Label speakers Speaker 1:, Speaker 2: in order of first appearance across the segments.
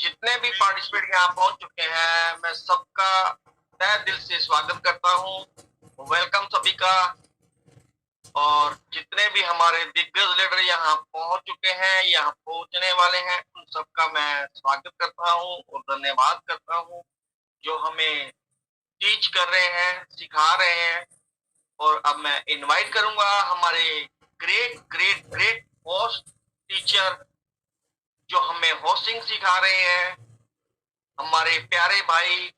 Speaker 1: जितने भी पार्टिसिपेट यहाँ पहुंच चुके हैं, मैं सबका तहे दिल से स्वागत करता हूँ। वेलकम सभी का। और जितने भी हमारे दिग्गज लीडर यहाँ पहुंच चुके हैं, यहाँ पहुंचने वाले हैं, उन सबका मैं स्वागत करता हूँ और धन्यवाद करता हूँ, जो हमें टीच कर रहे हैं, सिखा रहे हैं। और अब मैं इनवाइट करूंगा हमारे great great great host teacher, जो हमें होस्टिंग सिखा रहे हैं, हमारे प्यारे भाई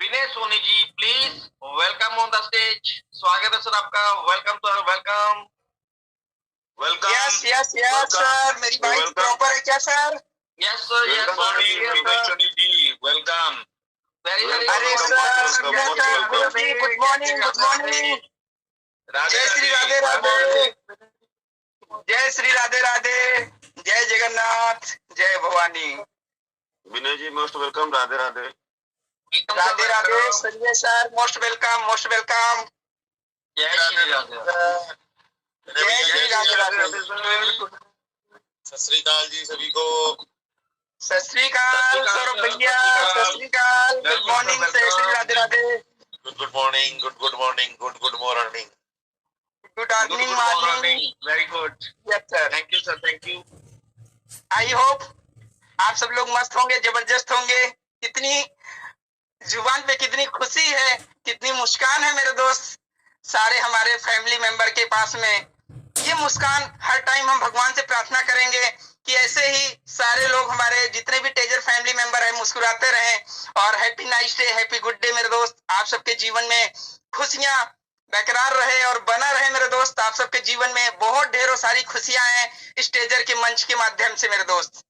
Speaker 1: Vinay Soni ji. Please welcome on the stage. स्वागत है सर आपका। Welcome sir, welcome welcome.
Speaker 2: Yes yes yes sir, मेरी बाइक प्रॉपर है क्या sir?
Speaker 1: Yes sir, yes sir, Vinay Soni ji welcome. Very very
Speaker 2: अरे sir, good morning, good morning. जय श्री राधे राधे, जय श्री राधे राधे, जय जगन्नाथ, जय Bhavani.
Speaker 3: Vinay ji most welcome. Radhe Radhe,
Speaker 2: Radhe Radhe. Sanjay sir most welcome, most welcome.
Speaker 1: जय श्री राधे,
Speaker 2: जय श्री राधे राधे।
Speaker 3: सत श्री अकाल जी सभी को।
Speaker 2: सत श्री अकाल सौरभ भैया, सत श्री अकाल, गुड मॉर्निंग, जय Shri Radhe Radhe.
Speaker 3: Good morning, good morning, good morning,
Speaker 2: good earning morning.
Speaker 1: Very good.
Speaker 2: Yes sir,
Speaker 1: thank you sir, thank you.
Speaker 2: I hope आप सब लोग मस्त होंगे, जबरदस्त होंगे। कितनी जुबान पे कितनी खुशी है, कितनी मुस्कान है मेरे दोस्त। सारे हमारे फैमिली मेंबर के पास में ये मुस्कान हर टाइम हम भगवान से प्रार्थना करेंगे कि ऐसे ही सारे लोग, हमारे जितने भी टेजर फैमिली मेंबर है, मुस्कुराते रहें। और happy nice day, happy good day मेरे दोस्त। आप सबके जीवन में खुशियां बरकरार रहे और बना रहे मेरे दोस्त। आप सबके जीवन में बहुत ढेरों सारी खुशियां हैं इस टेजर के मंच के माध्यम से मेरे दोस्त।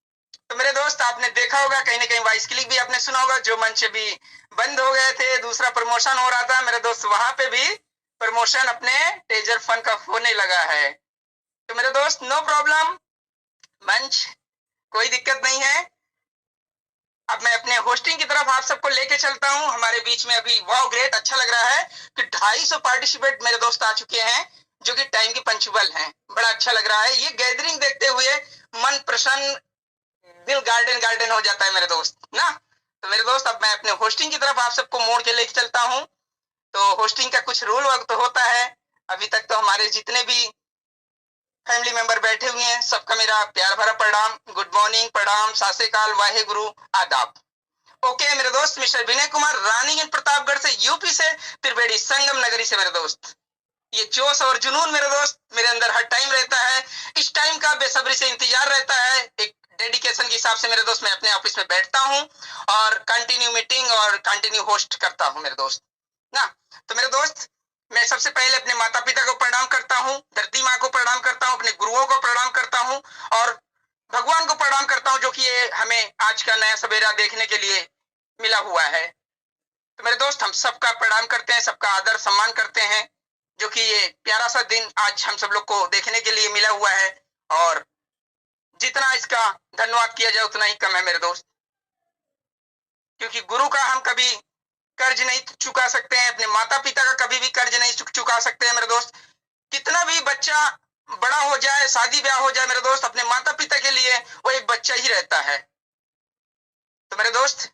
Speaker 2: तो मेरे दोस्त, आपने देखा होगा कहीं ना कहीं वॉइस क्लिक भी आपने सुना होगा, जो मंच भी बंद हो गए थे, दूसरा प्रमोशन हो रहा था मेरे दोस्त, वहां पे भी प्रमोशन अपने टेजर फन का होने लगा है। तो मेरे दोस्त, नो प्रॉब्लम, मंच कोई दिक्कत नहीं है। अब मैं अपने होस्टिंग की तरफ आप सबको लेके चलता हूं। हमारे बीच में अभी वाओ ग्रेट, अच्छा लग रहा है कि 250 पार्टिसिपेट मेरे दोस्त आ चुके हैं, जो कि टाइम की पंक्चुअल हैं। बड़ा अच्छा लग रहा है ये गैदरिंग देखते हुए, मन प्रसन्न, दिल गार्डन गार्डन हो जाता है मेरे दोस्त ना। तो मेरे दोस्त, अब मैं अपने होस्टिंग की तरफ आप सबको मोड़ के लेके चलता हूं। तो होस्टिंग का कुछ रूल वर्क तो होता है। अभी तक तो हमारे जितने भी फैमिली मेंबर बैठे हुए हैं, सबका मेरा प्यार भरा प्रणाम, गुड मॉर्निंग, प्रणाम, सासेकाल, वाहे गुरु, आदाब। ओके मेरे दोस्त, मिस्टर विनय कुमार, रानीगंज प्रतापगढ़ से, यूपी से, त्रिवेणी संगम नगरी से मेरे दोस्त। ये जोश और जुनून मेरे दोस्त मेरे अंदर हर टाइम रहता है। इस टाइम का बेसब्री से इंतजार रहता है। एक डेडिकेशन के हिसाब से मेरे दोस्त मैं अपने ऑफिस में बैठता हूँ और कंटिन्यू मीटिंग और कंटिन्यू होस्ट करता हूँ मेरे दोस्त ना। तो मेरे दोस्त, मैं सबसे पहले अपने माता पिता को प्रणाम करता हूँ, धरती माँ को प्रणाम करता हूँ, अपने गुरुओं को प्रणाम करता हूँ और भगवान को प्रणाम करता हूँ, जो कि ये हमें आज का नया सवेरा देखने के लिए मिला हुआ है। तो मेरे दोस्त, हम सबका प्रणाम करते हैं, सबका आदर सम्मान करते हैं, जो कि ये प्यारा सा दिन आज हम सब लोग को देखने के लिए मिला हुआ है। और जितना इसका धन्यवाद किया जाए उतना ही कम है मेरे दोस्त, क्योंकि गुरु का हम कभी कर्ज नहीं चुका सकते हैं, अपने माता पिता का कभी भी कर्ज नहीं चुका सकते हैं मेरे दोस्त। कितना भी बच्चा बड़ा हो जाए, शादी ब्याह हो जाए मेरे दोस्त, अपने माता पिता के लिए वो एक बच्चा ही रहता है। तो मेरे दोस्त,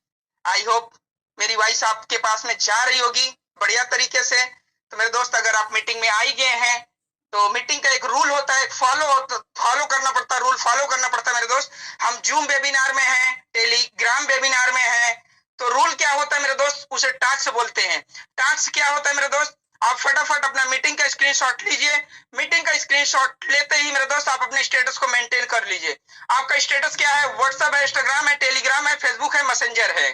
Speaker 2: आई होप मेरी वॉइस आपके पास में जा रही होगी बढ़िया तरीके से। तो मेरे दोस्त, अगर आप मीटिंग में आ ही गए हैं, तो मीटिंग का एक रूल होता है, एक फॉलो करना पड़ता है, रूल फॉलो करना पड़ता है मेरे दोस्त। हम जूम वेबिनार में हैं, टेलीग्राम वेबिनार में हैं, तो रूल क्या होता है मेरे दोस्त, उसे टास्क बोलते हैं। टास्क क्या होता है मेरे दोस्त, आप फटाफट अपना मीटिंग का स्क्रीनशॉट लीजिए। मीटिंग का स्क्रीनशॉट लेते ही मेरे दोस्त आप अपने स्टेटस को मेंटेन कर लीजिए। आपका स्टेटस क्या है, व्हाट्सएप है, इंस्टाग्राम है, टेलीग्राम है, फेसबुक है, मैसेंजर है,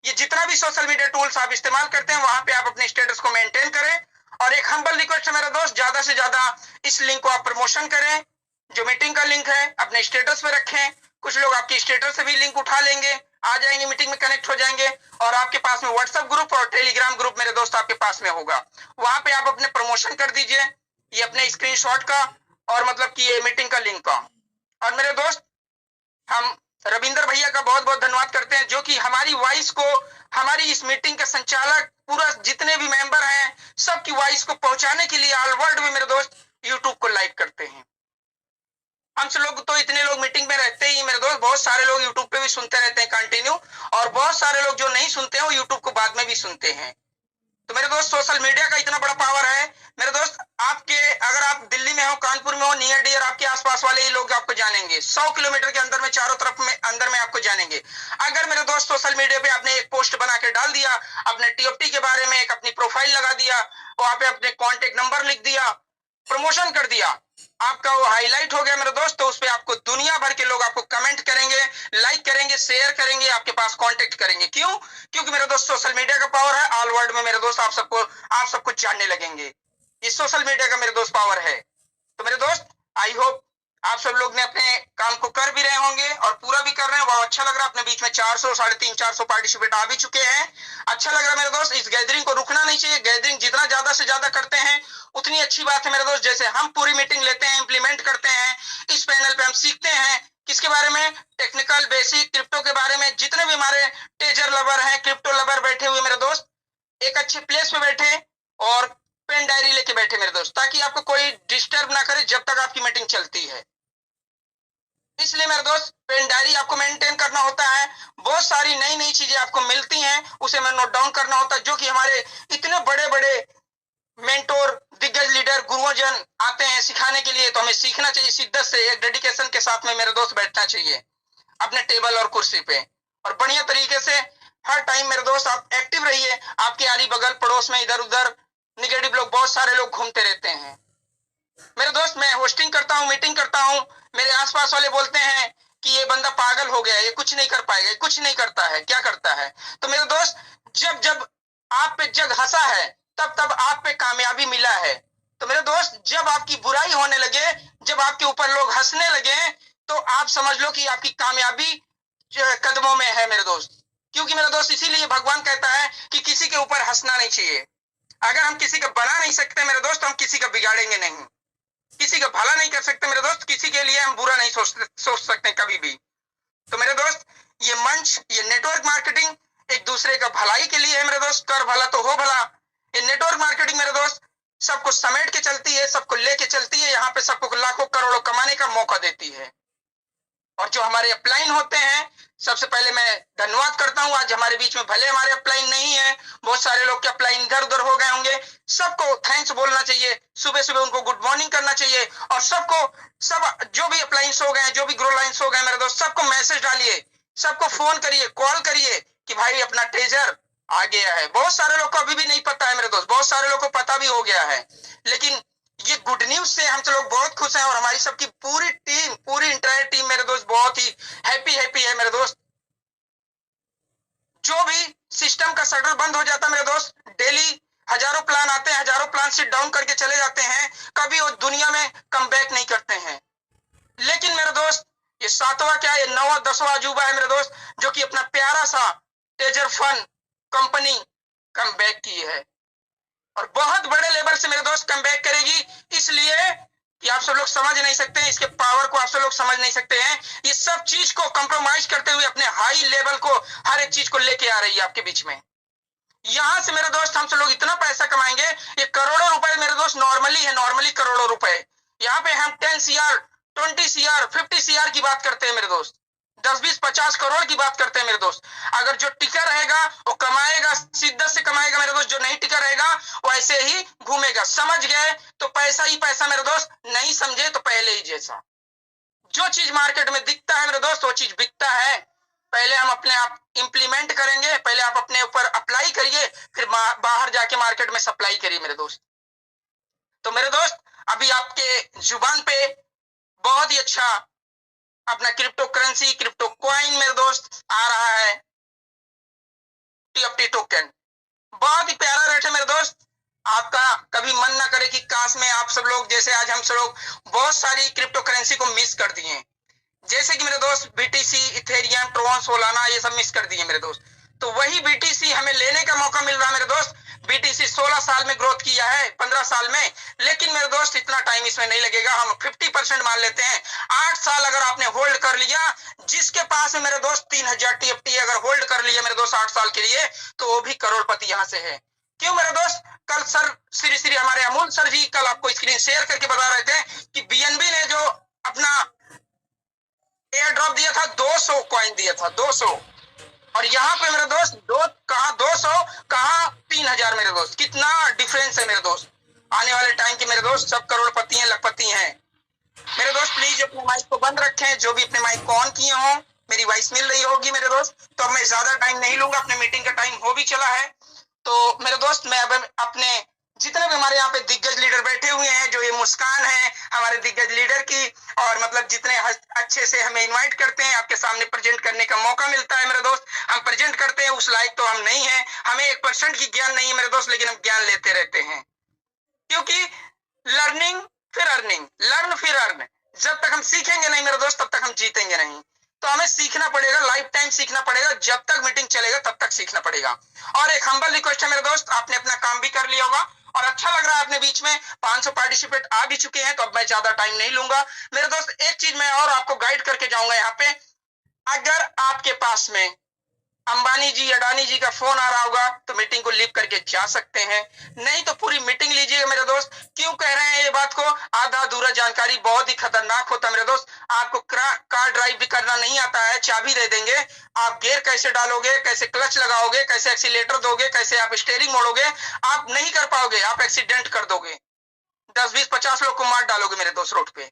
Speaker 2: ये जितना भी सोशल मीडिया टूल्स आप इस्तेमाल करते हैं, वहां पे आप अपने स्टेटस को मेंटेन करें। और एक हम्बल रिक्वेस्ट है मेरे दोस्त, ज्यादा से ज्यादा इस लिंक को आप प्रमोशन करें। जो मीटिंग का लिंक है अपने स्टेटस पे रखें। कुछ लोग आपकी स्टेटस से भी लिंक उठा लेंगे, आ जाएंगे, मीटिंग में कनेक्ट हो जाएंगे। और आपके पास में व्हाट्सएप ग्रुप और टेलीग्राम ग्रुप मेरे दोस्त आपके पास में होगा, वहां पे आप अपने प्रमोशन कर दीजिए, ये अपने स्क्रीनशॉट का और मतलब कि ये मीटिंग का लिंक का। और मेरे दोस्त, हम रविंदर भैया का बहुत बहुत धन्यवाद करते हैं, जो कि हमारी वॉइस को, हमारी इस मीटिंग के संचालक, पूरा जितने भी मेंबर हैं, सबकी वॉइस को पहुंचाने के लिए ऑल वर्ल्ड में मेरे दोस्त यूट्यूब को लाइक करते हैं। हम सब लोग तो इतने लोग मीटिंग में रहते ही मेरे दोस्त, बहुत सारे लोग यूट्यूब पे भी सुनते रहते हैं कंटिन्यू, और बहुत सारे लोग जो नहीं सुनते हैं वो यूट्यूब को बाद में भी सुनते हैं। तो मेरे दोस्त सोशल मीडिया का इतना बड़ा पावर है मेरे दोस्त, आपके अगर आप दिल्ली में हो, कानपुर में हो, नियर डियर आपके आसपास वाले ही लोग आपको जानेंगे, 100 किलोमीटर के अंदर में चारों तरफ में अंदर में आपको जानेंगे। अगर मेरे दोस्त सोशल मीडिया पे आपने एक पोस्ट बना के डाल दिया, अपने टीएफटी के बारे में एक अपनी प्रोफाइल लगा दिया, वहां पे अपने कॉन्टेक्ट नंबर लिख दिया, प्रमोशन कर दिया, आपका वो हाईलाइट हो गया मेरे दोस्त, तो उस पे आपको दुनिया भर के लोग आपको कमेंट करेंगे, लाइक करेंगे, शेयर करेंगे, आपके पास कांटेक्ट करेंगे। क्यों? क्योंकि मेरे दोस्त सोशल मीडिया का पावर है, ऑल वर्ल्ड में मेरे दोस्त आप सबको जानने लगेंगे। इस सोशल मीडिया का मेरे दोस्त पावर है। तो मेरे दोस्त आई होप आप सब लोग ने अपने काम को कर भी रहे होंगे और पूरा भी कर रहे हैं। बहुत अच्छा लग रहा है, अपने बीच में 400 350 पार्टिसिपेट आ भी चुके हैं। अच्छा लग रहा है मेरे दोस्त। इस गैदरिंग को रुकना नहीं चाहिए, गैदरिंग जितना ज्यादा से ज्यादा करते हैं उतनी अच्छी बात है मेरे दोस्त। जैसे हम पूरी मीटिंग लेते हैं, इंप्लीमेंट करते हैं, इस पैनल पे हम सीखते हैं किसके बारे में, टेक्निकल बेसिक क्रिप्टो के बारे में। जितने भी हमारे टेजर लवर हैं, क्रिप्टो लवर बैठे हुए मेरे दोस्त, एक अच्छे प्लेस पे बैठे और पेन डायरी लेके बैठे मेरे दोस्त, ताकि आपको कोई डिस्टर्ब ना करे जब तक आपकी मीटिंग चलती है। इसलिए मेरे दोस्त पेन डायरी आपको मेंटेन करना होता है। बहुत सारी नई नई चीजें आपको मिलती हैं, उसे मैं नोट डाउन करना होता है। जो कि हमारे इतने बड़े बड़े मेंटोर, दिग्गज लीडर, गुरुजन आते हैं सिखाने के लिए, तो हमें सीखना चाहिए शिद्दत से, एक डेडिकेशन के साथ में मेरे दोस्त बैठना चाहिए अपने टेबल और कुर्सी पे, और बढ़िया तरीके से हर टाइम मेरे दोस्त आप एक्टिव रहिए। आपके आरी बगल पड़ोस में इधर उधर निगेटिव लोग, बहुत सारे लोग घूमते रहते हैं मेरे दोस्त। मैं होस्टिंग करता हूँ, मीटिंग करता हूँ, मेरे आसपास वाले बोलते हैं कि ये बंदा पागल हो गया है, ये कुछ नहीं कर पाएगा, ये कुछ नहीं करता है, क्या करता है। तो मेरे दोस्त जब जब आप पे जग हंसा है तब तब आप पे कामयाबी मिला है। तो मेरे दोस्त जब आपकी बुराई होने लगे, जब आपके ऊपर लोग हंसने लगे, तो आप समझ लो कि आपकी कामयाबी कदमों में है मेरे दोस्त। क्योंकि मेरे दोस्त इसीलिए भगवान कहता है कि किसी के ऊपर हंसना नहीं चाहिए। अगर हम किसी का बना नहीं सकते मेरे दोस्त, हम किसी का बिगाड़ेंगे नहीं। किसी का भला नहीं कर सकते मेरे दोस्त, किसी के लिए हम बुरा नहीं सोच सकते कभी भी। तो मेरे दोस्त ये मंच, ये नेटवर्क मार्केटिंग एक दूसरे का भलाई के लिए है मेरे दोस्त। कर भला तो हो भला। ये नेटवर्क मार्केटिंग मेरे दोस्त सबको समेट के चलती है, सबको लेके चलती है, यहाँ पे सबको लाखों करोड़ों कमाने का मौका देती है। और जो हमारे अपलाइन होते हैं, सबसे पहले मैं धन्यवाद करता हूं। आज हमारे बीच में भले हमारे अपलाइन नहीं है, बहुत सारे लोग के अपलाइन इधर उधर हो गए होंगे, सबको थैंक्स बोलना चाहिए, सुबह सुबह उनको गुड मॉर्निंग करना चाहिए। और सब जो भी अपलाइंस हो गए, जो भी ग्रो लाइन्स हो गए मेरे दोस्त, सबको मैसेज डालिए, सबको फोन करिए, कॉल करिए कि भाई अपना ट्रेजर आ गया है। बहुत सारे लोग को अभी भी नहीं पता है मेरे दोस्त, बहुत सारे लोग को पता भी हो गया है, लेकिन ये गुड न्यूज से हम लोग बहुत खुश हैं। और हमारी सबकी पूरी टीम, पूरी इंटायर टीम मेरे दोस्त बहुत ही हैप्पी है मेरे दोस्त। जो भी सिस्टम का शटर बंद हो जाता है मेरे दोस्त, डेली हजारों प्लान आते हैं, हजारों प्लान सिट डाउन करके चले जाते हैं, कभी वो दुनिया में कम बैक नहीं करते हैं। लेकिन मेरे दोस्त ये 7वां क्या, ये 9वां 10वां अजूबा है मेरे दोस्त, जो कि अपना प्यारा सा teaser fun company come back की है, और बहुत बड़े लेवल से मेरे दोस्त कम बैक करेगी। इसलिए कि आप सब लोग समझ नहीं सकते हैं इसके पावर को, आप सब लोग समझ नहीं सकते हैं। ये सब चीज को कंप्रोमाइज करते हुए अपने हाई लेवल को, हर एक चीज को लेके आ रही है आपके बीच में। यहां से मेरे दोस्त हम सब लोग इतना पैसा कमाएंगे, ये करोड़ों रुपए मेरे दोस्त नॉर्मली है, नॉर्मली करोड़ों रुपए। यहाँ पे हम 10 CR 20 CR 50 CR की बात करते हैं मेरे दोस्त, 10 20 50 करोड़ की बात करते हैं मेरे दोस्त। अगर जो टिका रहेगा वो कमाएगा, शिद्दत से कमाएगा मेरे दोस्त। जो नहीं टिका रहेगा वो ऐसे ही घूमेगा। समझ गए तो पैसा ही पैसा मेरे दोस्त, नहीं समझे तो पहले ही जैसा। जो चीज मार्केट में दिखता है मेरे दोस्त वो चीज बिकता है। पहले हम अपने आप इंप्लीमेंट करेंगे, पहले आप अपने ऊपर अप्लाई करिए, फिर बाहर जाके मार्केट में सप्लाई करिए मेरे दोस्त। तो मेरे दोस्त अभी आपके जुबान पे बहुत ही अच्छा अपना क्रिप्टो करेंसी, क्रिप्टो कॉइन मेरे दोस्त आ रहा है, TFT टोकन। बहुत ही प्यारा रेट है मेरे दोस्त। आपका कभी मन ना करे कि काश में आप सब लोग जैसे आज हम सब लोग बहुत सारी क्रिप्टो करेंसी को मिस कर दिए, जैसे कि मेरे दोस्त BTC, इथेरियम, ट्रोन, सोलाना, ये सब मिस कर दिए मेरे दोस्त। तो वही BTC हमें लेने का मौका मिल रहा है मेरे दोस्त। BTC 16 साल में ग्रोथ किया है, 15 साल में, लेकिन मेरे दोस्त इतना टाइम इसमें नहीं लगेगा। हम 50% मान लेते हैं। 8 साल अगर आपने होल्ड कर लिया, जिसके पास है मेरे दोस्त 3000 TFT अगर होल्ड कर लिया मेरे दोस्त 8 साल के लिए, तो वो भी करोड़पति यहां से है। क्यों मेरे दोस्त? कल सर श्री हमारे अमूल सर जी कल आपको स्क्रीन शेयर करके बता रहे थे कि BNB ने जो अपना एयर ड्रॉप दिया था, 200 कॉइन दिया था, 200। और यहाँ पे मेरे दोस्त कहाँ 200 कहाँ 3000 मेरे दोस्त, कितना डिफरेंस है मेरे दोस्त। आने वाले टाइम के मेरे दोस्त सब करोड़पति हैं, लखपति हैं मेरे दोस्त। प्लीज अपने माइक को बंद रखें, जो भी अपने माइक को ऑन किए हों। मेरी वॉइस मिल रही होगी मेरे दोस्त। तो अब मैं ज्यादा टाइम नहीं लूंगा, अपने मीटिंग का टाइम हो भी चला है। तो मेरे दोस्त मैं अब अपने जितने भी हमारे यहाँ पे दिग्गज लीडर बैठे हुए हैं, जो ये मुस्कान है हमारे दिग्गज लीडर की, और मतलब जितने अच्छे से हमें इनवाइट करते हैं, आपके सामने प्रेजेंट करने का मौका मिलता है मेरे दोस्त, हम प्रेजेंट करते हैं। उस लायक तो हम नहीं है, हमें 1% की ज्ञान नहीं है मेरे दोस्त, लेकिन हम ज्ञान लेते रहते हैं। क्योंकि लर्निंग फिर अर्निंग, लर्न फिर अर्न। जब तक हम सीखेंगे नहीं मेरे दोस्त, तब तक हम जीतेंगे नहीं। तो हमें सीखना पड़ेगा, लाइफ टाइम सीखना पड़ेगा। जब तक मीटिंग चलेगा तब तक सीखना पड़ेगा। और एक हम्बल रिक्वेस्ट है मेरे दोस्त, आपने अपना काम भी कर लिया होगा और अच्छा लग रहा है अपने बीच में 500 पार्टिसिपेट आ भी चुके हैं। तो अब मैं ज्यादा टाइम नहीं लूंगा मेरे दोस्त। एक चीज मैं और आपको गाइड करके जाऊंगा यहाँ पे। अगर आपके पास में अंबानी जी, अडानी जी का फोन आ रहा होगा तो मीटिंग को लीव करके जा सकते हैं, नहीं तो पूरी मीटिंग लीजिएगा मेरे दोस्त। क्यों कह रहे हैं ये बात को? आधा अधूरा जानकारी बहुत ही खतरनाक होता है मेरे दोस्त। आपको कार ड्राइव भी करना नहीं आता है, चाबी दे देंगे, आप गियर कैसे डालोगे, कैसे क्लच लगाओगे, कैसे एक्सीलेटर दोगे, कैसे आप स्टीयरिंग मोड़ोगे, आप नहीं कर पाओगे, आप एक्सीडेंट कर दोगे, 10-20-50 लोग को मार डालोगे मेरे दोस्त रोड पे।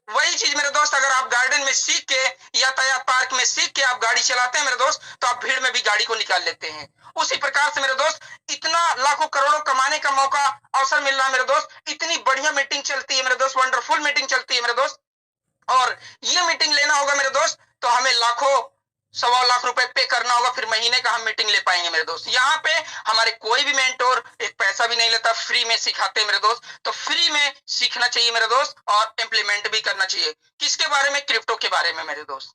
Speaker 2: वही चीज मेरे दोस्त, अगर आप गार्डन में सीख के, यातायात पार्क में सीख के आप गाड़ी चलाते हैं मेरे दोस्त, तो आप भीड़ में भी गाड़ी को निकाल लेते हैं। उसी प्रकार से मेरे दोस्त, इतना लाखों करोड़ों कमाने का मौका, अवसर मिल रहा है मेरे दोस्त। इतनी बढ़िया मीटिंग चलती है मेरे दोस्त, वंडरफुल मीटिंग चलती है मेरे दोस्त। और ये मीटिंग लेना होगा मेरे दोस्त तो हमें लाखों 1.25 लाख रुपए पे करना होगा, फिर महीने का हम मीटिंग ले पाएंगे मेरे दोस्त। यहाँ पे हमारे कोई भी मेंटोर एक पैसा भी नहीं लेता, फ्री में सिखाते हैं मेरे दोस्त। तो फ्री में सीखना चाहिए मेरे दोस्त और इम्प्लीमेंट भी करना चाहिए। किसके बारे में? क्रिप्टो के बारे में मेरे दोस्त।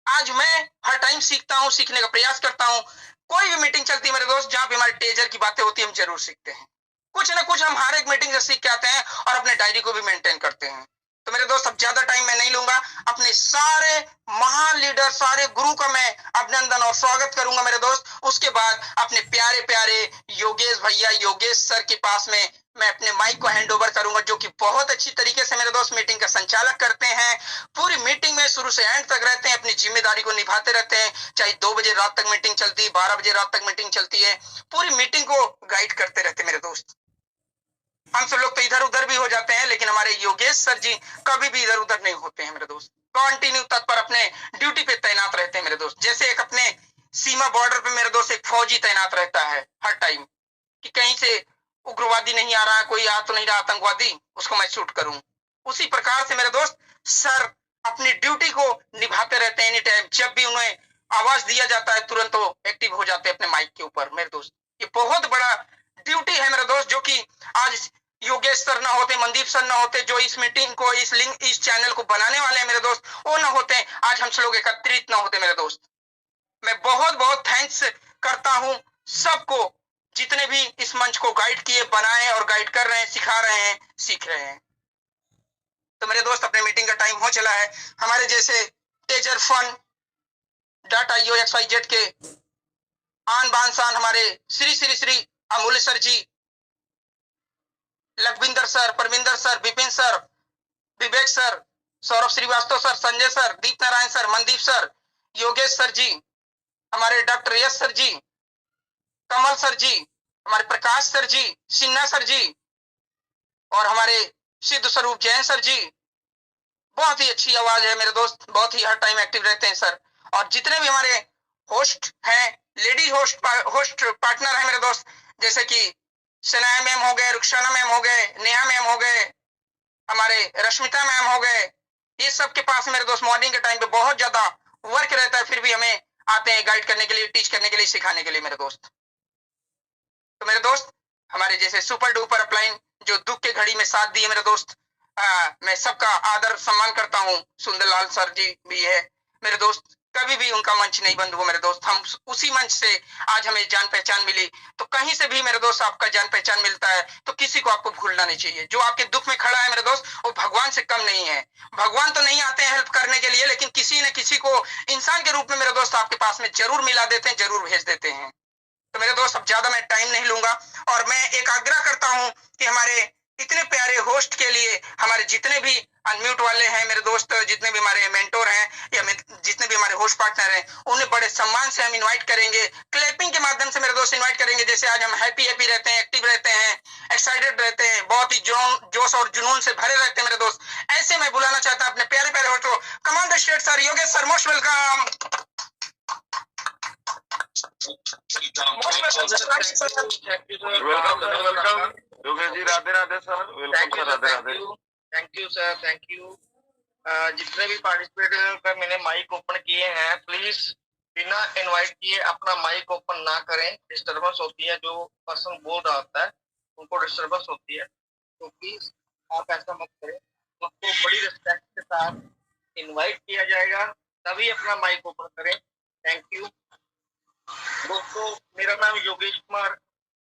Speaker 2: आज मैं हर टाइम सीखता हूँ, सीखने का प्रयास करता हूँ। कोई भी मीटिंग चलती है मेरे दोस्त, जहाँ पे हमारे टेजर की बातें होती है, हम जरूर सीखते हैं कुछ ना कुछ। हम हर एक मीटिंग से सीख के आते हैं और अपने डायरी को भी मेंटेन करते हैं। तो मेरे दोस्त अब ज्यादा टाइम मैं नहीं लूंगा। अपने सारे महान लीडर, सारे गुरु का मैं अभिनंदन और स्वागत करूंगा मेरे दोस्त। उसके बाद अपने प्यारे प्यारे योगेश भैया, योगेश सर के पास में मैं अपने माइक को हैंड ओवर करूंगा, जो कि बहुत अच्छी तरीके से मेरे दोस्त मीटिंग का संचालक करते हैं। पूरी मीटिंग में शुरू से एंड तक रहते हैं, अपनी जिम्मेदारी को निभाते रहते हैं। चाहे 2 बजे रात तक मीटिंग चलती है, 12 बजे रात तक मीटिंग चलती है, पूरी मीटिंग को गाइड करते रहते मेरे दोस्त। हम सब लोग तो इधर उधर भी हो जाते हैं, लेकिन हमारे योगेश सर जी कभी भी इधर उधर नहीं होते हैं मेरे दोस्त। कंटिन्यू तत्पर अपने ड्यूटी पे तैनात रहते हैं मेरे दोस्त। जैसे एक अपने सीमा बॉर्डर पे मेरे दोस्त एक फौजी तैनात रहता है हर टाइम, कि कहीं से उग्रवादी नहीं आ रहा, कोई आ तो नहीं रहा आतंकवादी, उसको मैं शूट करूं। उसी प्रकार से मेरे दोस्त सर अपनी ड्यूटी को निभाते रहते हैं। एनी टाइम जब भी उन्हें आवाज दिया जाता है, तुरंत वो एक्टिव हो जाते हैं अपने माइक के ऊपर मेरे दोस्त। ये बहुत बड़ा ड्यूटी है मेरे दोस्त, जो कि आज योगेश सर ना होते, मनदीप सर ना होते, जो इस मीटिंग को, इस चैनल को बनाने वाले हैं मेरे दोस्त, वो ना होते, आज हम सब लोग एकत्रित ना होते मेरे दोस्त। मैं बहुत बहुत थैंक्स करता हूं सबको, जितने भी इस मंच को गाइड किए, बनाए और गाइड कर रहे हैं, सिखा रहे हैं, सीख रहे हैं। तो मेरे दोस्त अपने मीटिंग का टाइम हो चला है। हमारे जैसे टेजर फन .io.xyz के आन बान शान हमारे Shri Shri Shri Amulya sir ji, Lakhwinder sir, Parminder sir, Vipin sir, Vivek sir, Saurabh Srivastava sir, Sanjay sir, Deep Narayan sir, Mandeep sir, Yogesh sir ji, हमारे doctor Yash sir ji, Kamal sir ji, हमारे प्रकाश सर जी, सिन्हा सर जी, और हमारे सिद्ध स्वरूप जैन सर जी। बहुत ही अच्छी आवाज है मेरे दोस्त, बहुत ही हर टाइम एक्टिव रहते हैं सर। और जितने भी हमारे होस्ट हैं, लेडी होस्ट पार्टनर है मेरे दोस्त, जैसे कि सनाया मैम हो गए, रुखसाना मैम हो गए, नेहा मैम हो गए, हमारे रश्मिता मैम हो गए, ये सब के पास मेरे दोस्त मॉर्निंग के टाइम पे बहुत ज्यादा वर्क रहता है, फिर भी हमें आते हैं गाइड करने के लिए, टीच करने के लिए, सिखाने के लिए मेरे दोस्त। तो मेरे दोस्त हमारे जैसे सुपर डुपर अपलाइन जो दुख के घड़ी में साथ दिए मेरे दोस्त, मैं सबका आदर सम्मान करता हूँ। सुंदरलाल सर जी भी है मेरे दोस्त, कभी भी उनका मंच नहीं बंद हुआ मेरे दोस्त। हम उसी मंच से आज हमें जान पहचान मिली। तो कहीं से भी मेरे दोस्त आपका जान पहचान मिलता है तो किसी को आपको भूलना नहीं चाहिए। जो आपके दुख में खड़ा है मेरे दोस्त, वो भगवान से कम नहीं है। भगवान तो नहीं आते हैं हेल्प करने के लिए, लेकिन किसी न किसी को इंसान के रूप में मेरे दोस्त आपके पास में जरूर मिला देते हैं, जरूर भेज देते हैं। तो मेरे दोस्त अब ज्यादा मैं टाइम नहीं लूंगा और मैं एक आग्रह करता हूं कि हमारे इतने प्यारे होस्ट के लिए हमारे जितने भी अनम्यूट वाले हैं मेरे दोस्त, जितने भी हमारे मेंटोर हैं या जितने भी हमारे होस्ट पार्टनर हैं, उन्हें बड़े सम्मान से हम इनवाइट करेंगे, क्लैपिंग के माध्यम से मेरे दोस्त इनवाइट करेंगे। जैसे आज हम हैप्पी रहते हैं, एक्टिव रहते हैं, एक्साइटेड रहते हैं, बहुत ही जोश और जुनून से भरे रहते हैं मेरे दोस्त। ऐसे मैं बुलाना चाहता हूं अपने प्यारे प्यारे होस्ट को। Command the state sir, Yogesh sir, most welcome.
Speaker 1: Welcome
Speaker 3: Yogesh ji, Radhe Radhe sir. Welcome sir, Radhe Radhe.
Speaker 1: Thank you sir, thank you. जितने भी पार्टिसिपेट का मैंने माइक ओपन किए हैं, प्लीज बिना इनवाइट किए अपना माइक ओपन ना करें, डिस्टरबेंस होती है। जो पर्सन बोल रहा होता है उनको डिस्टरबेंस होती है, तो प्लीज आप ऐसा मत करें। आपको बड़ी रिस्पेक्ट के साथ इनवाइट किया जाएगा, तभी अपना माइक ओपन करें। थैंक यू दोस्तों। मेरा नाम योगेश कुमार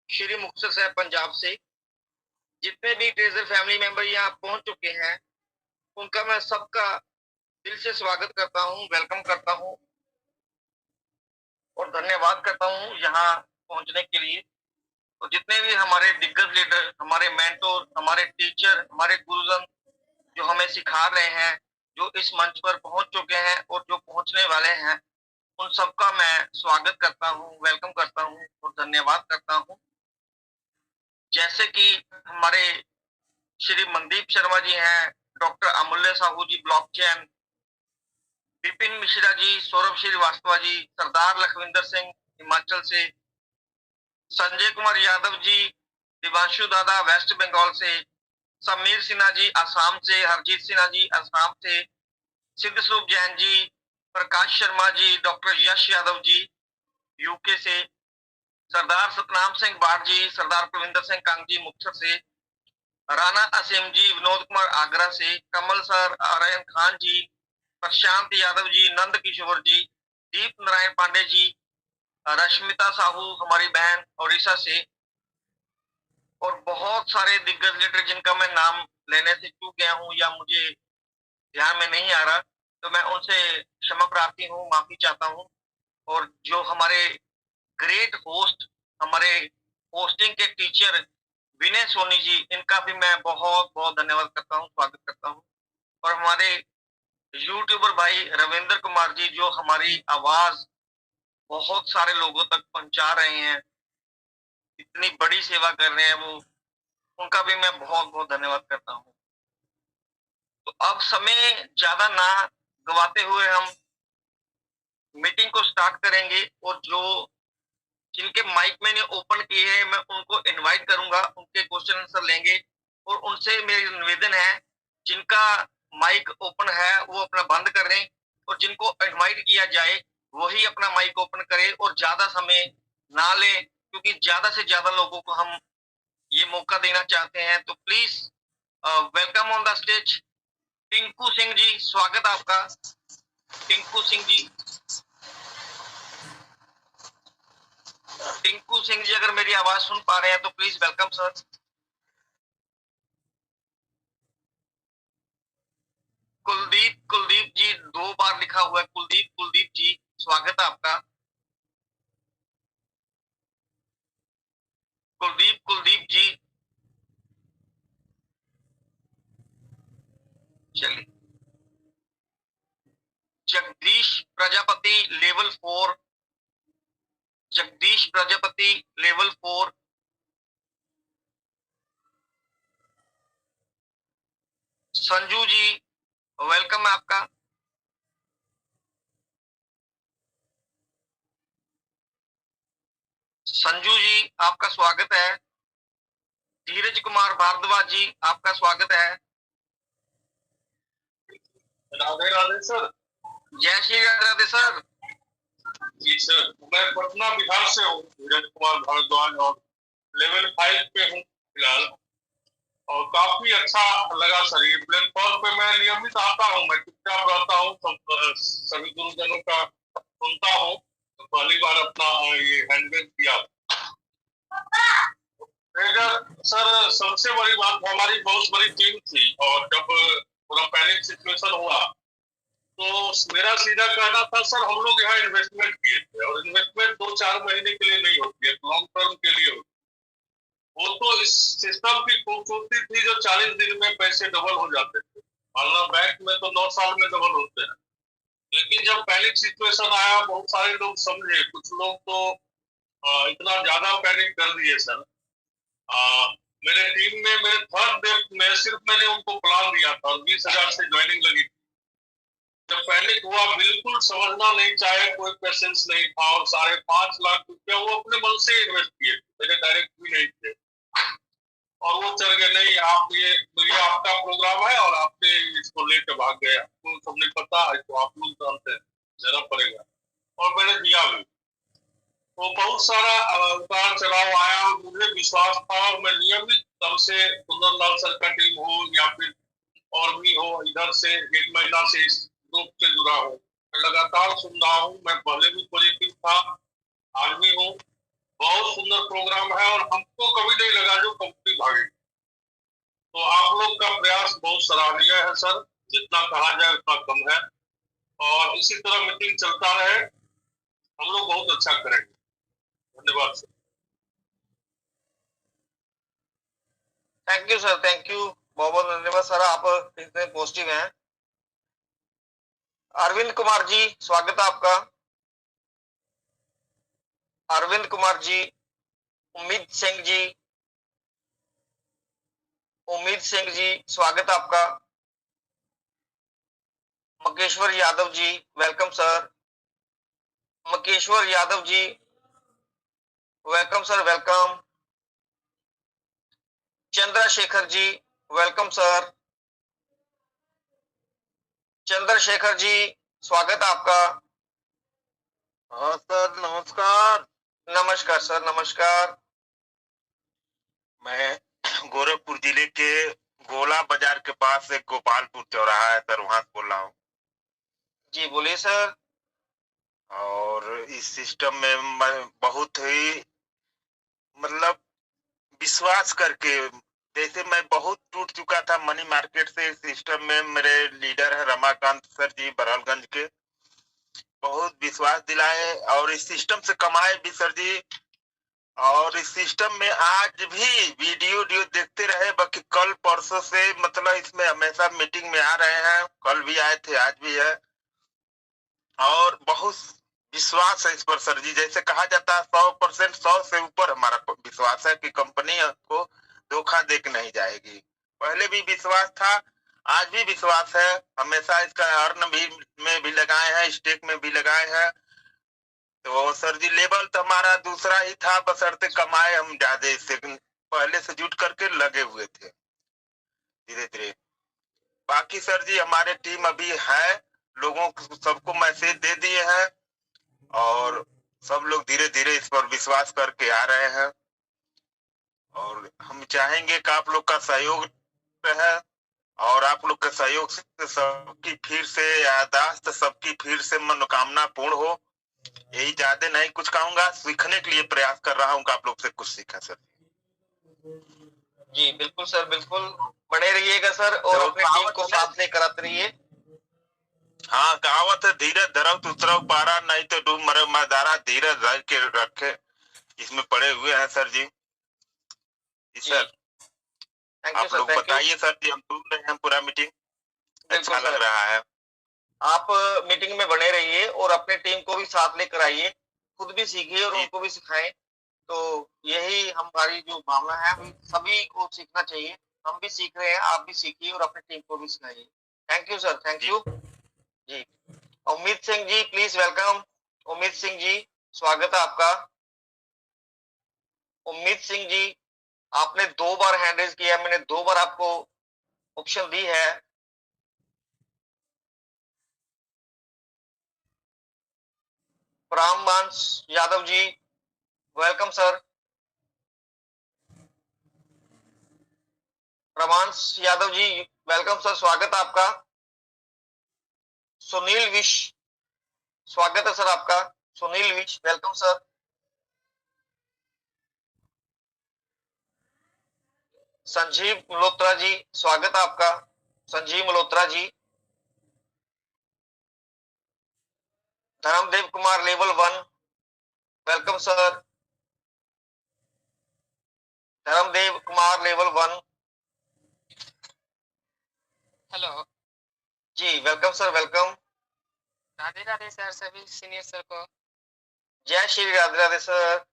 Speaker 1: श्री मुक्तसर से, पंजाब से। जितने भी ट्रेजर फैमिली मेंबर यहाँ पहुंच चुके हैं, उनका मैं सबका दिल से स्वागत करता हूं, वेलकम करता हूं और धन्यवाद करता हूं यहाँ पहुंचने के लिए। तो जितने भी हमारे दिग्गज लीडर, हमारे मेंटोर, हमारे टीचर, हमारे गुरुजन जो हमें सिखा रहे हैं, जो इस मंच पर पहुंच चुके हैं और जो पहुंचने वाले हैं, उन सबका मैं स्वागत करता हूं, वेलकम करता हूं और धन्यवाद करता हूं। जैसे कि हमारे श्री मनदीप शर्मा जी हैं, डॉक्टर अमूल्य साहू जी ब्लॉकचेन, विपिन मिश्रा जी, सौरभ श्रीवास्तव जी, सरदार लखविंदर सिंह हिमाचल से, संजय कुमार यादव जी, दिवांशु दादा वेस्ट बंगाल से, समीर सिन्हा जी असम से, हरजीत सिन्हा जी असम से, सिद्ध स्वरूप जैन जी, प्रकाश शर्मा जी, डॉक्टर यश यादव जी यूके से, सरदार सतनाम सिंह बाट जी, सरदार प्रविंदर सिंह कंग जी मुक्तसर से, राणा असीम जी, विनोद कुमार आगरा से, कमल सर, आर्यन खान जी, प्रशांत यादव जी, नंद किशोर जी, दीप नारायण पांडे जी, रश्मिता साहू हमारी बहन उड़ीसा से, और बहुत सारे दिग्गज लीडर जिनका मैं नाम लेने से चूक गया हूं या मुझे ध्यान में नहीं आ रहा, तो मैं उनसे क्षमा प्रार्थी हूँ, माफी चाहता हूँ। और जो हमारे ग्रेट होस्ट, हमारे होस्टिंग के टीचर विनय सोनी जी, इनका भी मैं बहुत बहुत धन्यवाद करता हूँ, स्वागत करता हूँ। और हमारे यूट्यूबर भाई रविंद्र कुमार जी, जो हमारी आवाज बहुत सारे लोगों तक पहुंचा रहे हैं, इतनी बड़ी सेवा कर रहे हैं वो, उनका भी मैं बहुत बहुत धन्यवाद करता हूँ। तो अब समय ज्यादा ना गवाते हुए हम मीटिंग को स्टार्ट करेंगे, और जो जिनके माइक मैंने ओपन किए हैं मैं उनको इनवाइट करूंगा, उनके क्वेश्चन आंसर लेंगे। और उनसे मेरी निवेदन है, जिनका माइक ओपन है वो अपना बंद कर दें, और जिनको इनवाइट किया जाए वही अपना माइक ओपन करे और ज्यादा समय ना ले, क्योंकि ज्यादा से ज्यादा लोगों को हम ये मौका देना चाहते हैं। तो please welcome on the stage Tinku Singh ji, स्वागत आपका। टिंकू सिंह जी, टिंकू सिंह जी अगर मेरी आवाज सुन पा रहे हैं तो प्लीज वेलकम सर। कुलदीप जी, 2 बार लिखा हुआ है, कुलदीप जी, स्वागत है आपका। कुलदीप जी, चलिए। जगदीश प्रजापति लेवल 4, जगदीश प्रजापति लेवल 4, संजू जी वेलकम है आपका। संजू जी आपका स्वागत है। धीरज कुमार भारद्वाज जी आपका स्वागत है।
Speaker 3: राधे राधे सर।
Speaker 1: जय श्री राधे सर।
Speaker 3: जी सर, मैं पटना बिहार से हूँ, धीरज कुमार भारद्वाज, और लेवल 5 पे हूँ फिलहाल। और काफी अच्छा लगा सर। ये प्लेटफॉर्म पे मैं नियमित आता हूँ, मैं चुपचाप रहता हूँ, सभी गुरुजनों का सुनता हूँ। तो पहली बार अपना ये हैंडल किया। सर, सबसे बड़ी बात, हमारी बहुत बड़ी टीम थी, और जब पूरा पैनिक सिचुएशन हुआ तो मेरा सीधा कहना था, सर हम लोग यहाँ इन्वेस्टमेंट किए थे, और इन्वेस्टमेंट 2-4 महीने के लिए नहीं होती है, लॉन्ग टर्म के लिए होती है। वो तो इस सिस्टम की खूबसूरती थी जो 40 दिन में पैसे डबल हो जाते थे, वरना बैंक में तो 9 साल में डबल होते हैं। लेकिन जब पैनिक सिचुएशन आया, बहुत सारे लोग समझे, कुछ लोग तो इतना ज्यादा पैनिक कर दिए सर। मेरे टीम में मेरे थर्ड डे में सिर्फ मैंने उनको प्लान दिया था और 20,000 से ज्वाइनिंग लगी थी। जब पैनिक हुआ, बिल्कुल समझना नहीं चाहे, कोई पेशेंस नहीं था, और 5.5 लाख रुपया वो अपने मन से इन्वेस्ट किए, मेरे डायरेक्ट भी नहीं थे, और वो चल गए। नहीं, आप ये आपका प्रोग्राम है और आपने इसको लेके भाग गए, आपको सब नहीं पता है तो आप लोग जानते हैं, देना पड़ेगा, और मैंने दिया भी। तो बहुत सारा उतार चढ़ाव आया, और मुझे विश्वास था, और मैं नियमित तब से सुंदरलाल सर का टीम हो या फिर और भी हो, इधर से 1 महीना से इस ग्रुप से जुड़ा हूँ, मैं लगातार सुन रहा हूँ। मैं पहले भी पॉजिटिव था, आज भी हूँ। बहुत सुंदर प्रोग्राम है, और हमको कभी नहीं लगा जो कंपनी भागेगी। तो आप लोग का प्रयास बहुत सराहनीय है सर, जितना कहा जाए उतना कम है, और इसी तरह मीटिंग चलता रहे, हम लोग बहुत अच्छा करेंगे। धन्यवाद sir.
Speaker 1: Thank you sir, thank you, बहुत बहुत धन्यवाद सर, आप इतने पॉजिटिव हैं। अरविंद कुमार जी, स्वागत है आपका। अरविंद कुमार जी, उम्मीद सिंह जी, उम्मीद सिंह जी, स्वागत है आपका। Makeshwar Yadav ji, welcome sir. Makeshwar Yadav ji, welcome sir, welcome. Chandrashekhar ji, welcome sir. Chandrashekhar ji, स्वागत है आपका।
Speaker 4: हाँ सर, नमस्कार।
Speaker 1: नमस्कार सर, नमस्कार।
Speaker 4: मैं गोरखपुर जिले के गोला बाजार के पास एक गोपालपुर चौराहा है सर, वहां से बोल रहा हूँ।
Speaker 1: जी बोलिए सर।
Speaker 4: और इस सिस्टम में मैं बहुत ही मतलब विश्वास करके, जैसे मैं बहुत टूट चुका था मनी मार्केट से, इस सिस्टम में मेरे लीडर है रमाकांत सर जी बरौलगंज के, बहुत विश्वास दिलाए और इस सिस्टम से कमाए भी सर जी। और इस सिस्टम में आज भी वीडियो देखते रहे, बाकी कल परसों से मतलब इसमें हमेशा मीटिंग में आ रहे हैं, कल भी आए थे, आज भी है, और बहुत विश्वास है इस पर सर जी। जैसे कहा जाता है 100%, 100 से ऊपर हमारा विश्वास है कि कंपनी को धोखा दे के नहीं जाएगी। पहले भी विश्वास था, आज भी विश्वास है। हमेशा इसका अर्न भी में भी लगाए हैं, स्टेक में भी लगाए हैं। तो सर जी लेवल तो हमारा दूसरा ही था, बशर्ते कमाए हम ज्यादा, इससे पहले से जुट करके लगे हुए थे धीरे धीरे। बाकी सर जी हमारे टीम अभी है, लोगों को सबको मैसेज दे दिए हैं, और सब लोग धीरे धीरे इस पर विश्वास करके आ रहे हैं, और हम चाहेंगे कि आप लोग का सहयोग रहे, और आप लोग के सहयोग से सबकी फिर से यादाश्त, सबकी फिर से मनोकामना पूर्ण हो। यही ज्यादा नहीं कुछ कहूंगा, सीखने के लिए प्रयास कर रहा हूँ कि आप लोग से कुछ सीखा सर।
Speaker 1: जी बिल्कुल सर, बिल्कुल बने रहिएगा सर, और
Speaker 4: तो
Speaker 1: अपनी टीम को साथ लेकर आते रहिए।
Speaker 4: हाँ, कहावत है धीरज धरव तुतरव पारा, नहीं तो डूब मरे मदारा, धीरज धर के रखे, इसमें पड़े हुए हैं सर जी। जी सर,
Speaker 1: थैंक यू
Speaker 4: आप
Speaker 1: सर,
Speaker 4: लोग
Speaker 1: थैंक यू।
Speaker 4: बताइए सर जी, हम सुन रहे हैं पूरा मीटिंग, अच्छा
Speaker 1: बिल्कुल
Speaker 4: लग
Speaker 1: सर,
Speaker 4: रहा है।
Speaker 1: आप मीटिंग में बने रहिए और अपने टीम को भी साथ लेकर आइए, खुद भी सीखिए और
Speaker 4: जी
Speaker 1: उनको भी सिखाएं। तो यही हमारी जो भावना है, हम सभी को सीखना चाहिए। हम भी सीख रहे हैं, आप भी सीखिए और अपनी टीम को भी सिखाइए। थैंक यू सर, थैंक
Speaker 4: जी
Speaker 1: यू जी। उम्मीद सिंह जी, प्लीज वेलकम। उम्मीद सिंह जी, स्वागत है आपका। उम्मीद सिंह जी, आपने 2 बार हैंड रेज किया, मैंने 2 बार आपको ऑप्शन दी है। Ramvansh Yadav ji, welcome sir. Ramansh Yadav ji, welcome sir, स्वागत है आपका। सुनील विश, स्वागत है सर आपका। Sunil Vish, welcome sir. संजीव मल्होत्रा जी, स्वागत है आपका। Sanjeev Malhotra ji. Dharmdev Kumar level 1, welcome sir. Dharmdev Kumar level 1।
Speaker 2: Hello.
Speaker 1: जी welcome sir, welcome.
Speaker 2: Radhe Radhe sir, सभी सीनियर सर को।
Speaker 1: जय Shri Radhe Radhe sir,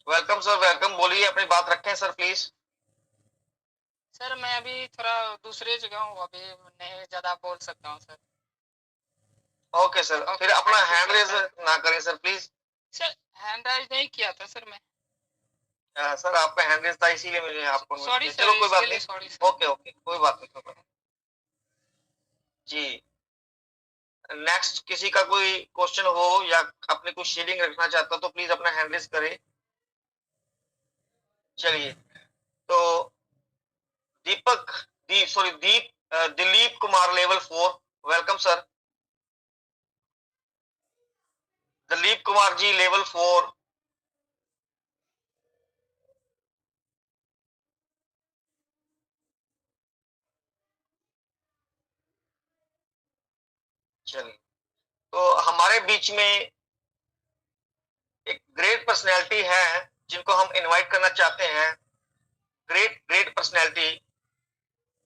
Speaker 1: welcome sir, welcome. बोलिए, अपनी बात रखें सर प्लीज।
Speaker 2: सर मैं अभी थोड़ा दूसरे जगह हूँ, अभी नहीं ज्यादा बोल सकता हूँ सर।
Speaker 1: ओके सर, फिर अपना हैंड रेज ना करें sir please.
Speaker 2: Sir hand raise नहीं किया था सर मैं।
Speaker 1: सर आपका हैंड रेज था, इसीलिए मैंने आपको
Speaker 2: सॉरी सर,
Speaker 1: चलो कोई बात
Speaker 2: इसके लिए
Speaker 1: नहीं।
Speaker 2: Sorry sir.
Speaker 1: ओके ओके, कोई बात नहीं, कोई बात नहीं। जी नेक्स्ट किसी का कोई क्वेश्चन हो या अपने कुछ शेयरिंग रखना चाहता हो तो प्लीज अपना हैंड रेज करें। चलिए, तो Dilip Kumar level 4, welcome sir. Dilip Kumar ji level 4। चलिए, तो हमारे बीच में एक ग्रेट पर्सनैलिटी है जिनको हम इनवाइट करना चाहते हैं। Great personality,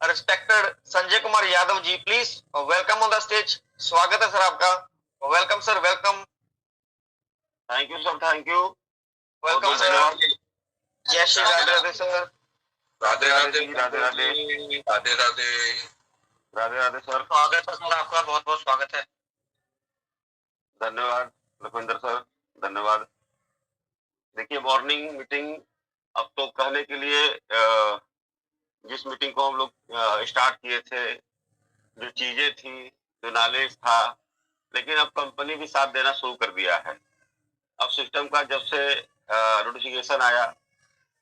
Speaker 1: respected Sanjay Kumar Yadav ji, please welcome on the stage. स्वागत है सर आपका। Welcome sir, welcome.
Speaker 4: Thank you sir, thank you.
Speaker 1: Welcome sir. जय श्री राधे राधे सर।
Speaker 3: राधे राधे,
Speaker 4: राधे राधे,
Speaker 3: राधे राधे,
Speaker 4: राधे राधे सर।
Speaker 1: स्वागत है सर आपका, बहुत बहुत स्वागत है।
Speaker 4: धन्यवाद लखविंदर सर, धन्यवाद। देखिए, मॉर्निंग मीटिंग अब तो कहने के लिए जिस मीटिंग को हम लोग स्टार्ट किए थे, जो चीजें थी, जो नॉलेज था, लेकिन अब कंपनी भी साथ देना शुरू कर दिया है। अब सिस्टम का जब से नोटिफिकेशन आया,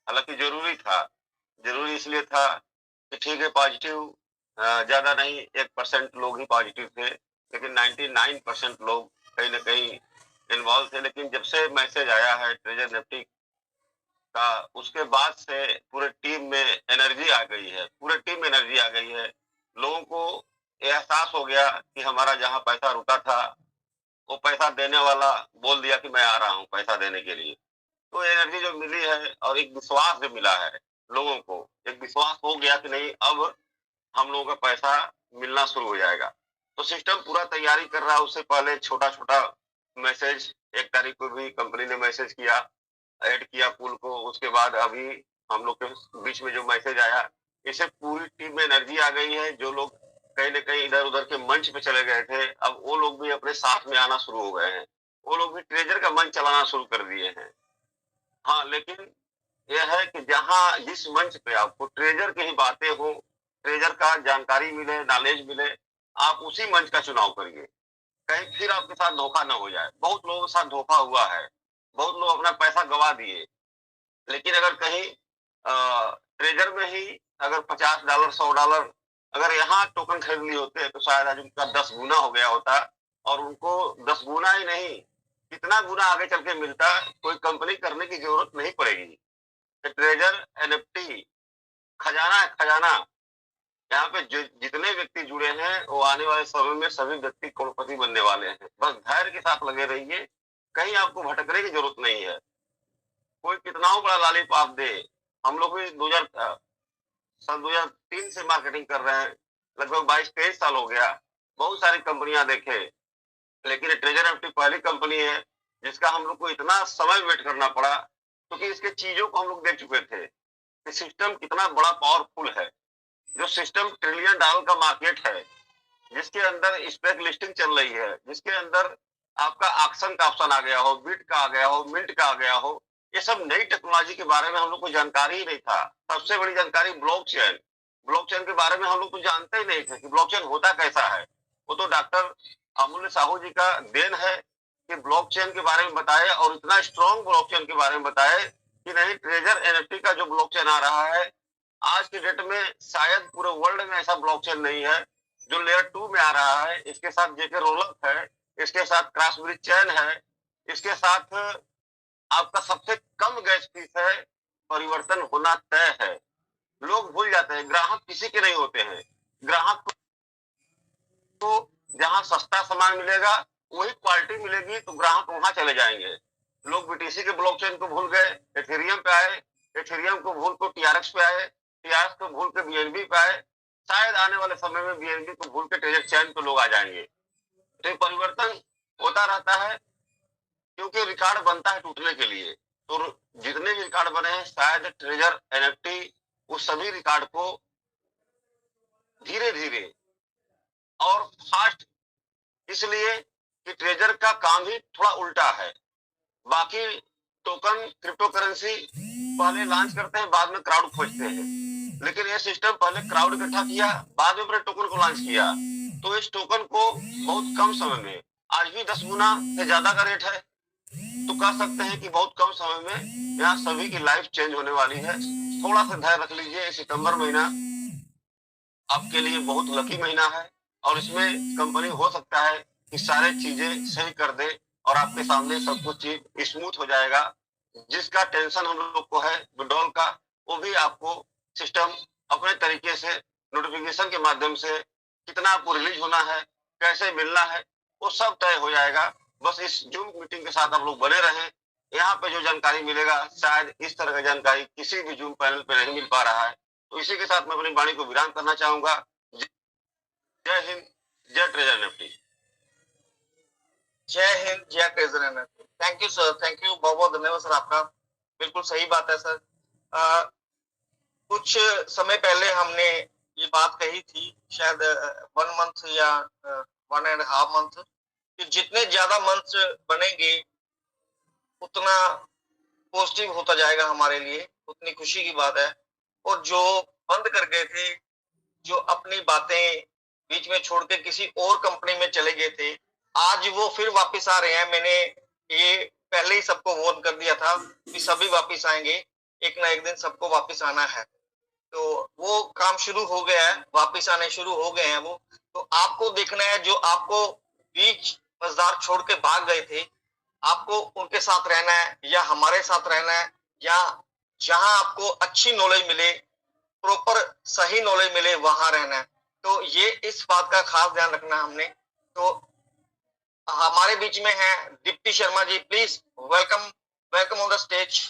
Speaker 4: हालांकि जरूरी इसलिए था कि ठीक है, पॉजिटिव ज्यादा नहीं, 1% लोग ही पॉजिटिव थे, लेकिन 99% लोग कहीं ना कहीं इन्वॉल्व थे। लेकिन जब से मैसेज आया है ट्रेजर निफ्टी का, उसके बाद से पूरे टीम में एनर्जी आ गई है, पूरे टीम में एनर्जी आ गई है। लोगों को एहसास हो गया कि हमारा जहां पैसा रुका था, वो पैसा देने वाला बोल दिया कि मैं आ रहा हूं पैसा देने के लिए। तो एनर्जी जो मिली है और एक विश्वास जो मिला है लोगों को, एक विश्वास हो गया कि नहीं, अब हम लोगों का पैसा मिलना शुरू हो जाएगा। तो सिस्टम पूरा तैयारी कर रहा है। उससे पहले छोटा छोटा मैसेज 1 तारीख को भी कंपनी ने मैसेज किया, ऐड किया पुल को। उसके बाद अभी हम लोग के बीच में जो मैसेज आया, इससे पूरी टीम में एनर्जी आ गई है। जो लोग कहीं न कहीं इधर उधर के मंच पे चले गए थे, अब वो लोग भी अपने साथ में आना शुरू हो गए हैं। वो लोग भी ट्रेजर का मंच चलाना शुरू कर दिए हैं। हाँ, लेकिन यह है कि जहाँ जिस मंच पे आपको ट्रेजर की ही बातें हो, ट्रेजर का जानकारी मिले, नॉलेज मिले, आप उसी मंच का चुनाव करिए। कहीं फिर आपके साथ धोखा न हो जाए। बहुत लोगों के साथ धोखा हुआ है, बहुत लोग अपना पैसा गवा दिए। लेकिन अगर कहीं ट्रेजर में ही अगर $50 $100 अगर यहाँ टोकन खरीद लिए होते तो शायद आज उनका 10 गुना हो गया होता, और उनको 10 गुना ही नहीं, कितना गुना आगे चल के मिलता, कोई कंपनी करने की जरूरत नहीं पड़ेगी। ट्रेजर एनएफटी खजाना है, खजाना। यहाँ पे जितने व्यक्ति जुड़े हैं, वो आने वाले समय में सभी व्यक्ति करोड़पति बनने वाले हैं। बस धैर्य के साथ लगे रहिए, कहीं आपको भटकने की जरूरत नहीं है। कोई कितना बड़ा लॉलीपॉप दे, हम लोग भी सन 2003 से मार्केटिंग कर रहे हैं, लगभग 22-23 साल हो गया। बहुत सारी कंपनियां देखे, लेकिन ट्रेजर एनएफटी पहली कंपनी है जिसका हम लोग को इतना समय वेट करना पड़ा, क्योंकि इसके चीजों को हम लोग देख चुके थे कि सिस्टम कितना बड़ा पावरफुल है। जो सिस्टम ट्रिलियन डॉलर का मार्केट है, जिसके अंदर स्पेक लिस्टिंग चल रही है, जिसके अंदर आपका ऑक्शन का ऑप्शन आ गया हो, बिट का आ गया हो, मिंट का आ गया हो, ये सब नई टेक्नोलॉजी के बारे में हम लोग को जानकारी ही नहीं था। सबसे बड़ी जानकारी ब्लॉकचेन के बारे में हम लोग तो जानते ही नहीं थे कि ब्लॉकचेन होता कैसा है। वो तो डॉक्टर अमूल्य साहू जी का देन है कि ब्लॉकचेन के बारे में बताए, और इतना स्ट्रॉन्ग ब्लॉकचेन के बारे में बताए कि नहीं, ट्रेजर एनएफटी का जो ब्लॉकचेन आ रहा है आज के डेट में, शायद पूरे वर्ल्ड में ऐसा ब्लॉकचेन नहीं है जो लेयर 2 में आ रहा है। इसके साथ जेके रोलअप है, इसके साथ क्रॉस ब्रिज चैन है, इसके साथ आपका सबसे कम गैस फीस है। परिवर्तन होना तय है। लोग भूल जाते हैं, ग्राहक किसी के नहीं होते हैं। ग्राहक को जहां सस्ता सामान मिलेगा, वही क्वालिटी मिलेगी, तो ग्राहक वहां चले जाएंगे।
Speaker 1: लोग बीटीसी के ब्लॉकचेन को भूल गए, एथेरियम पे आए, एथेरियम को भूल को टीआरएक्स पे आए, टीआरएक्स को भूल के बीएनबी पे आए। शायद आने वाले समय में बीएनबी को भूल के ट्रेजर चैन पे लोग आ जाएंगे। तो ये परिवर्तन होता रहता है, क्योंकि रिकॉर्ड बनता है टूटने के लिए। तो जितने भी रिकॉर्ड बने हैं, शायद ट्रेजर, एनएफटी, उस सभी रिकॉर्ड को धीरे धीरे और फास्ट, इसलिए कि ट्रेजर का काम ही थोड़ा उल्टा है। बाकी टोकन क्रिप्टो करेंसी पहले लॉन्च करते हैं, बाद में क्राउड खोजते हैं, लेकिन ये सिस्टम पहले क्राउड इकट्ठा किया, बाद में अपने टोकन को लॉन्च किया। तो इस टोकन को बहुत कम समय में, आज भी 10 गुना से ज्यादा का रेट है, तो कह सकते हैं कि बहुत कम समय में यहाँ सभी की लाइफ चेंज होने वाली है। थोड़ा सा धैर्य रख लीजिए, सितंबर महीना आपके लिए बहुत लकी महीना है, और इसमें कंपनी हो सकता है कि सारे चीजें सही कर दे और आपके सामने सब कुछ चीज स्मूथ हो जाएगा। जिसका टेंशन हम लोग को है विड्रॉल का, वो भी आपको सिस्टम अपने तरीके से नोटिफिकेशन के माध्यम से कितना आपको रिलीज होना है, कैसे मिलना है, वो सब तय हो जाएगा। बस इस जूम मीटिंग के साथ आप लोग बने रहें। यहाँ पे जो जानकारी मिलेगा, शायद इस तरह की जानकारी किसी भी जूम पैनल पे नहीं मिल पा रहा है। तो इसी के साथ मैं अपनी वाणी को विराम करना चाहूंगा। जय हिंद, जय ट्रेजर एनएफटी।
Speaker 2: जय हिंद, जय treasure NFT. Thank you sir, thank you, बहुत बहुत धन्यवाद सर आपका। बिल्कुल सही बात है सर। कुछ समय पहले हमने ये बात कही थी, शायद 1 मंथ या 1.5 मंथ, कि जितने ज्यादा मंथ बनेंगे उतना पॉजिटिव होता जाएगा हमारे लिए, उतनी खुशी की बात है। और जो बंद कर गए थे, जो अपनी बातें बीच में छोड़ के किसी और कंपनी में चले गए थे, आज वो फिर वापस आ रहे हैं। मैंने ये पहले ही सबको वार्न कर दिया था कि सभी वापस आएंगे, एक ना एक दिन सबको वापस आना है। तो वो काम शुरू हो गया है, वापस आने शुरू हो गए हैं वो। तो आपको देखना है, जो आपको बीच मजदार छोड़ के भाग गए थे, आपको उनके साथ रहना है या हमारे साथ रहना है, या जहां आपको अच्छी नॉलेज मिले, प्रॉपर सही नॉलेज मिले, वहां रहना है। तो ये इस बात का खास ध्यान रखना हमने। तो हमारे बीच में है Deepti Sharma ji, please welcome, welcome on the stage.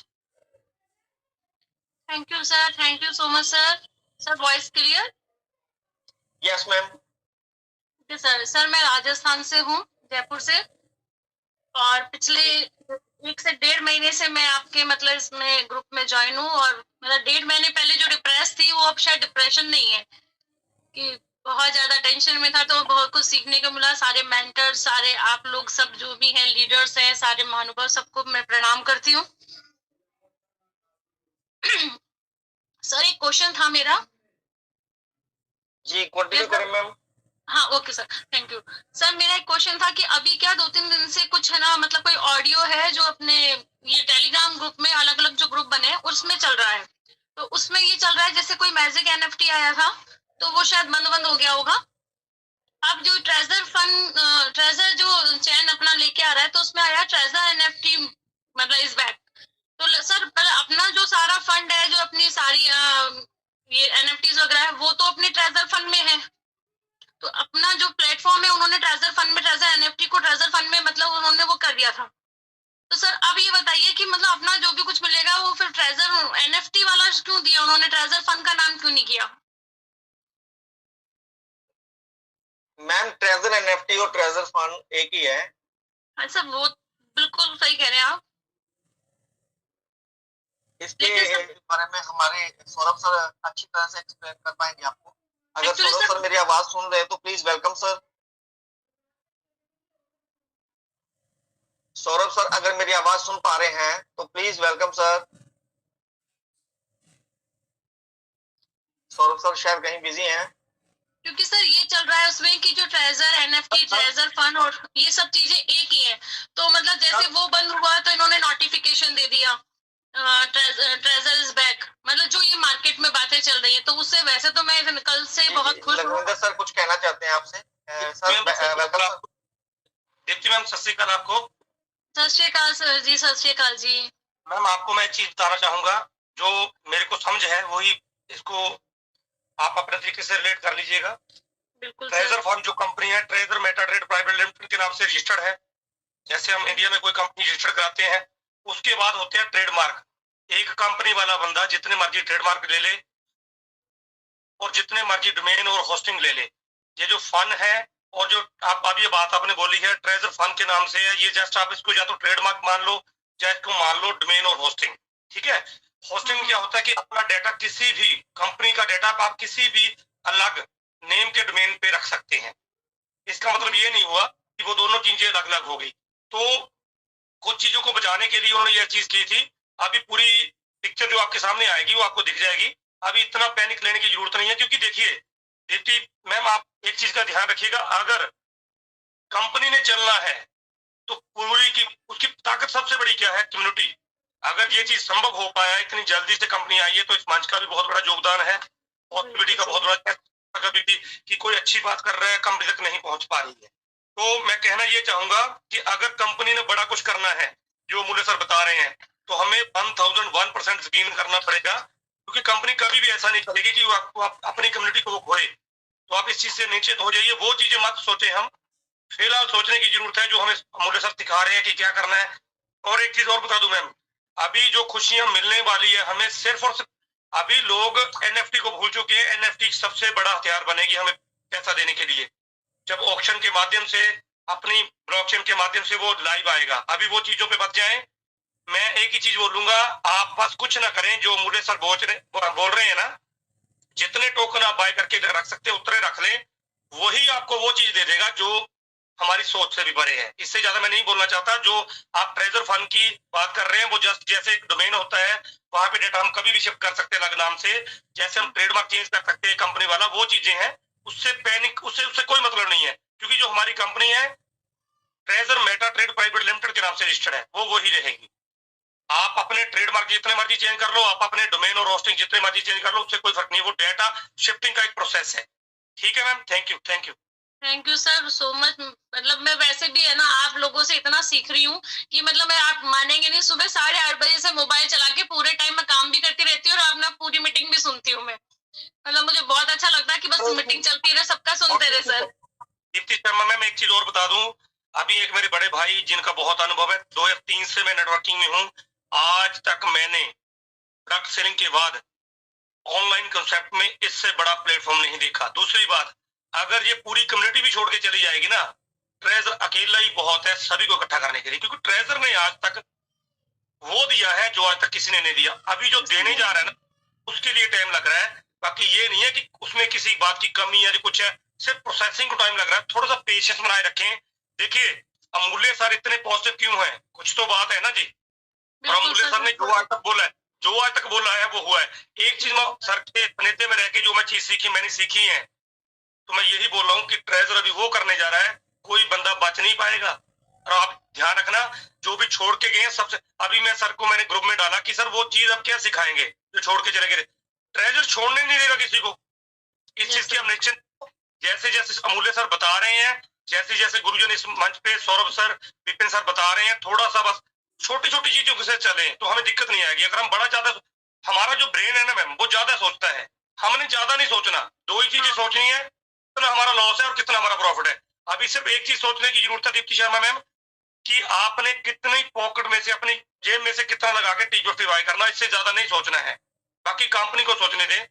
Speaker 5: Thank you sir, thank you so much sir. Sir voice clear?
Speaker 2: Yes ma'am.
Speaker 5: Sir मैं राजस्थान से हूँ, जयपुर से, और पिछले 1 से 1.5 महीने से मैं आपके मतलब इसमें ग्रुप में ज्वाइन हूँ। और मतलब 1.5 महीने पहले जो डिप्रेस थी, वो अब शायद डिप्रेशन नहीं है, कि बहुत ज्यादा टेंशन में था। तो बहुत कुछ सीखने को मिला। सारे मेंटर, सारे आप लोग सब जो भी हैं, लीडर्स हैं, सारे महानुभाव, सबको मैं प्रणाम करती हूँ। सर एक क्वेश्चन था मेरा।
Speaker 2: जी कंटिन्यू करें मैम।
Speaker 5: हाँ okay sir, thank you sir. मेरा एक क्वेश्चन था कि अभी क्या 2-3 दिन से कुछ है ना, मतलब कोई ऑडियो है जो अपने ये टेलीग्राम ग्रुप में, अलग अलग जो ग्रुप बने हैं उसमें चल रहा है। तो उसमें ये चल रहा है जैसे कोई मैजिक एनएफटी आया था, तो वो शायद बंद हो गया होगा। अब जो ट्रेजर जो चैन अपना लेके आ रहा है, तो उसमें आया ट्रेजर एनएफटी मतलब इज बैक। तो सर अपना जो सारा फंड है, जो अपनी सारी ये एनएफटीज वगैरह है, वो तो अपने ट्रेजर फंड में है। तो अपना जो प्लेटफॉर्म है, उन्होंने ट्रेजर फंड में, ट्रेजर एनएफटी को ट्रेजर फंड में मतलब उन्होंने वो कर दिया था। तो सर अब ये बताइए कि मतलब अपना जो भी कुछ मिलेगा, वो फिर ट्रेजर एनएफटी वाला क्यों दिया उन्होंने, ट्रेजर फंड का नाम क्यों नहीं किया?
Speaker 2: मैम ट्रेजर एनएफटी और ट्रेजर फंड एक ही है।
Speaker 5: हाँ सर, वो बिल्कुल सही कह रहे हैं आप।
Speaker 2: इसके बारे में हमारे सौरभ सर अच्छी तरह से एक्सप्लेन कर पाएंगे आपको। अगर सौरभ सर मेरी आवाज सुन रहे हैं तो please welcome sir. Saurabh sir अगर मेरी आवाज सुन पा रहे हैं तो please welcome sir. Saurabh sir शायद कहीं बिजी हैं,
Speaker 5: क्योंकि सर ये चल रहा है उसमें कि जो ट्रेजर एनएफटी, ट्रेजर फंड और ये सब चीजें एक ही है। तो मतलब जैसे वो बंद हुआ तो इन्होंने नोटिफिकेशन दे दिया ट्रेजर इज बैक, मतलब जो ये मार्केट में बातें चल रही है। तो उससे वैसे तो मैं कल से बहुत खुश हूँ।
Speaker 2: लखविंदर सर कुछ कहना चाहते हैं आपसे। Sir welcome sir.
Speaker 6: Deepti ma'am सत श्री अकाल आपको।
Speaker 5: सत श्री अकाल सर जी, सत श्री अकाल जी।
Speaker 6: मैम आपको मैं एक चीज बताना चाहूंगा, जो मेरे को समझ है वही इसको आप अपने तरीके से रिलेट कर लीजिएगा।
Speaker 5: बिल्कुल।
Speaker 6: ट्रेजर फंड जो कंपनी है, ट्रेजर मेटाट्रेड प्राइवेट लिमिटेड के नाम से रजिस्टर्ड है। जैसे हम इंडिया में कोई कंपनी रजिस्टर कराते हैं उसके बाद होते हैं ट्रेडमार्क। एक कंपनी वाला बंदा जितने मर्जी ट्रेडमार्क ले ले और जितने मर्जी डोमेन और होस्टिंग ले ले। ये जो फन है और जो आप अभी ये बात आपने बोली है ट्रेजर फन के नाम से है, ये जस्ट आप इसको या तो ट्रेडमार्क मान लो या इसको मान लो डोमेन और होस्टिंग। ठीक है, होस्टिंग में क्या होता है कि अपना डेटा किसी भी कंपनी का डेटा आप किसी भी अलग नेम के डोमेन पे रख सकते हैं। इसका मतलब ये नहीं हुआ कि वो दोनों चीजें अलग अलग हो गई। तो कुछ चीजों को बचाने के लिए उन्होंने ये चीज की थी। अभी पूरी पिक्चर जो आपके सामने आएगी वो आपको दिख जाएगी। अभी इतना पैनिक लेने की जरूरत नहीं है, क्योंकि देखिए दीप्ति मैम आप एक चीज का ध्यान रखिएगा, अगर कंपनी ने चलना है तो पूरी की उसकी ताकत सबसे बड़ी क्या है, कम्युनिटी। अगर ये चीज संभव हो पाया, इतनी जल्दी से कंपनी आई है, तो इस मंच का भी बहुत बड़ा योगदान है और कम्युनिटी का बहुत बड़ा कभी भी कि कोई अच्छी बात कर रहा है कंपनी तक नहीं पहुंच पा रही है। तो मैं कहना ये चाहूंगा कि अगर कंपनी ने बड़ा कुछ करना है जो मूल्य सर बता रहे हैं, तो हमें 1001% यकीन करना पड़ेगा, क्योंकि कंपनी कभी भी ऐसा नहीं करेगी कि वो अपनी कम्युनिटी को वो खोए। तो आप इस चीज से निश्चित हो जाइए, वो चीजें मत सोचे। हम फिलहाल सोचने की जरूरत है जो हमें मूल्य सर सिखा रहे हैं कि क्या करना है। और एक चीज और बता दूं मैम, अभी जो खुशियां मिलने वाली है हमें सिर्फ और सिर्फ, अभी लोग एनएफटी को भूल चुके हैं। एनएफटी सबसे बड़ा हथियार बनेगी हमें पैसा देने के लिए, जब ऑक्शन के माध्यम से अपनी ब्लॉकचेन के माध्यम से वो लाइव आएगा। अभी वो चीजों पे बच जाएं। मैं एक ही चीज बोलूंगा, आप बस कुछ ना करें, जो मूल्य सर बोल रहे हैं ना, जितने टोकन आप बाय करके रख सकते हैं उतने रख लें, वही आपको वो चीज दे देगा जो हमारी सोच से भी बड़े है। इससे ज्यादा मैं नहीं बोलना चाहता। जो आप ट्रेजर फंड की बात कर रहे हैं वो जस्ट जैसे एक डोमेन होता है, वहां पे डेटा हम कभी भी शिफ्ट कर सकते हैं अलग नाम से, जैसे हम ट्रेडमार्क चेंज कर सकते हैं कंपनी वाला, वो चीजें हैं। उससे पैनिक उससे कोई मतलब नहीं है, क्योंकि जो हमारी कंपनी है treasure Meta trade private limited के नाम से रजिस्टर्ड है, वो वही रहेगी। आप अपने ट्रेडमार्क जितने मर्जी चेंज कर लो, आप अपने डोमेन और होस्टिंग जितने मर्जी चेंज कर लो, उससे कोई फर्क नहीं। वो डेटा शिफ्टिंग का एक प्रोसेस है। ठीक है ma'am, thank you thank you
Speaker 5: thank you sir so much. मतलब मैं वैसे भी है ना आप लोगों से इतना सीख रही हूँ कि मतलब मैं, आप मानेंगे नहीं, सुबह 8:30 बजे से मोबाइल चला के पूरे टाइम में काम भी करती रहती हूँ और अपना पूरी मीटिंग भी सुनती हूँ मैं। मतलब मुझे बहुत अच्छा लगता है कि बस मीटिंग चलती रहे, सबका सुनते रहे सर।
Speaker 6: दीप्ति शर्मा मैम एक चीज और बता दूं, अभी एक मेरे बड़े भाई जिनका बहुत अनुभव है, 2003 से मैं नेटवर्किंग में हूँ, आज तक मैंने प्रोडक्ट सेलिंग के बाद ऑनलाइन कंसेप्ट में इससे बड़ा प्लेटफॉर्म नहीं देखा। दूसरी बात, अगर ये पूरी कम्युनिटी भी छोड़ के चली जाएगी ना, ट्रेजर अकेला ही बहुत है सभी को इकट्ठा करने के लिए, क्योंकि ट्रेजर ने आज तक वो दिया है जो आज तक किसी ने नहीं दिया। अभी जो देने जा रहा है ना, उसके लिए टाइम लग रहा है। बाकी ये नहीं है कि उसमें किसी बात की कमी या कुछ है, सिर्फ प्रोसेसिंग को टाइम लग रहा है। थोड़ा सा पेशेंस बनाए रखें। देखिए अमूल्य सर इतने पॉजिटिव क्यों है, कुछ तो बात है ना जी। और अमूल्य सर ने जो आज तक बोला है वो हुआ है। एक चीज मैं सर के नेते में रह के जो मैं चीज सीखी, मैंने सीखी है, तो मैं यही बोल रहा हूँ कि ट्रेजर अभी वो करने जा रहा है, कोई बंदा बच नहीं पाएगा। और आप ध्यान रखना, जो भी छोड़ के गए सबसे, अभी मैं सर को मैंने ग्रुप में डाला कि सर वो चीज अब क्या सिखाएंगे जो छोड़ के चले गए। ट्रेजर छोड़ने नहीं देगा किसी को, इस चीज की हम निश्चित, जैसे जैसे अमूल्य सर बता रहे हैं, जैसे जैसे गुरुजन इस मंच पे सौरभ सर, विपिन सर बता रहे हैं, थोड़ा सा बस छोटी छोटी चीजों के साथ चले तो हमें दिक्कत नहीं आएगी। अगर हम बड़ा ज्यादा, हमारा जो ब्रेन है ना मैम, वो ज्यादा सोचता है, हमने ज्यादा नहीं सोचना। दो ही चीजें सोचनी है, कितना हमारा लॉस है और कितना हमारा प्रॉफिट है। अभी सिर्फ एक चीज सोचने की जरूरत है दीप्ति शर्मा मैम, कि आपने कितनी पॉकेट में से, अपनी जेब में से कितना लगा के टी20 बाय करना, इससे ज्यादा नहीं सोचना है। बाकी कंपनी को सोचने दें।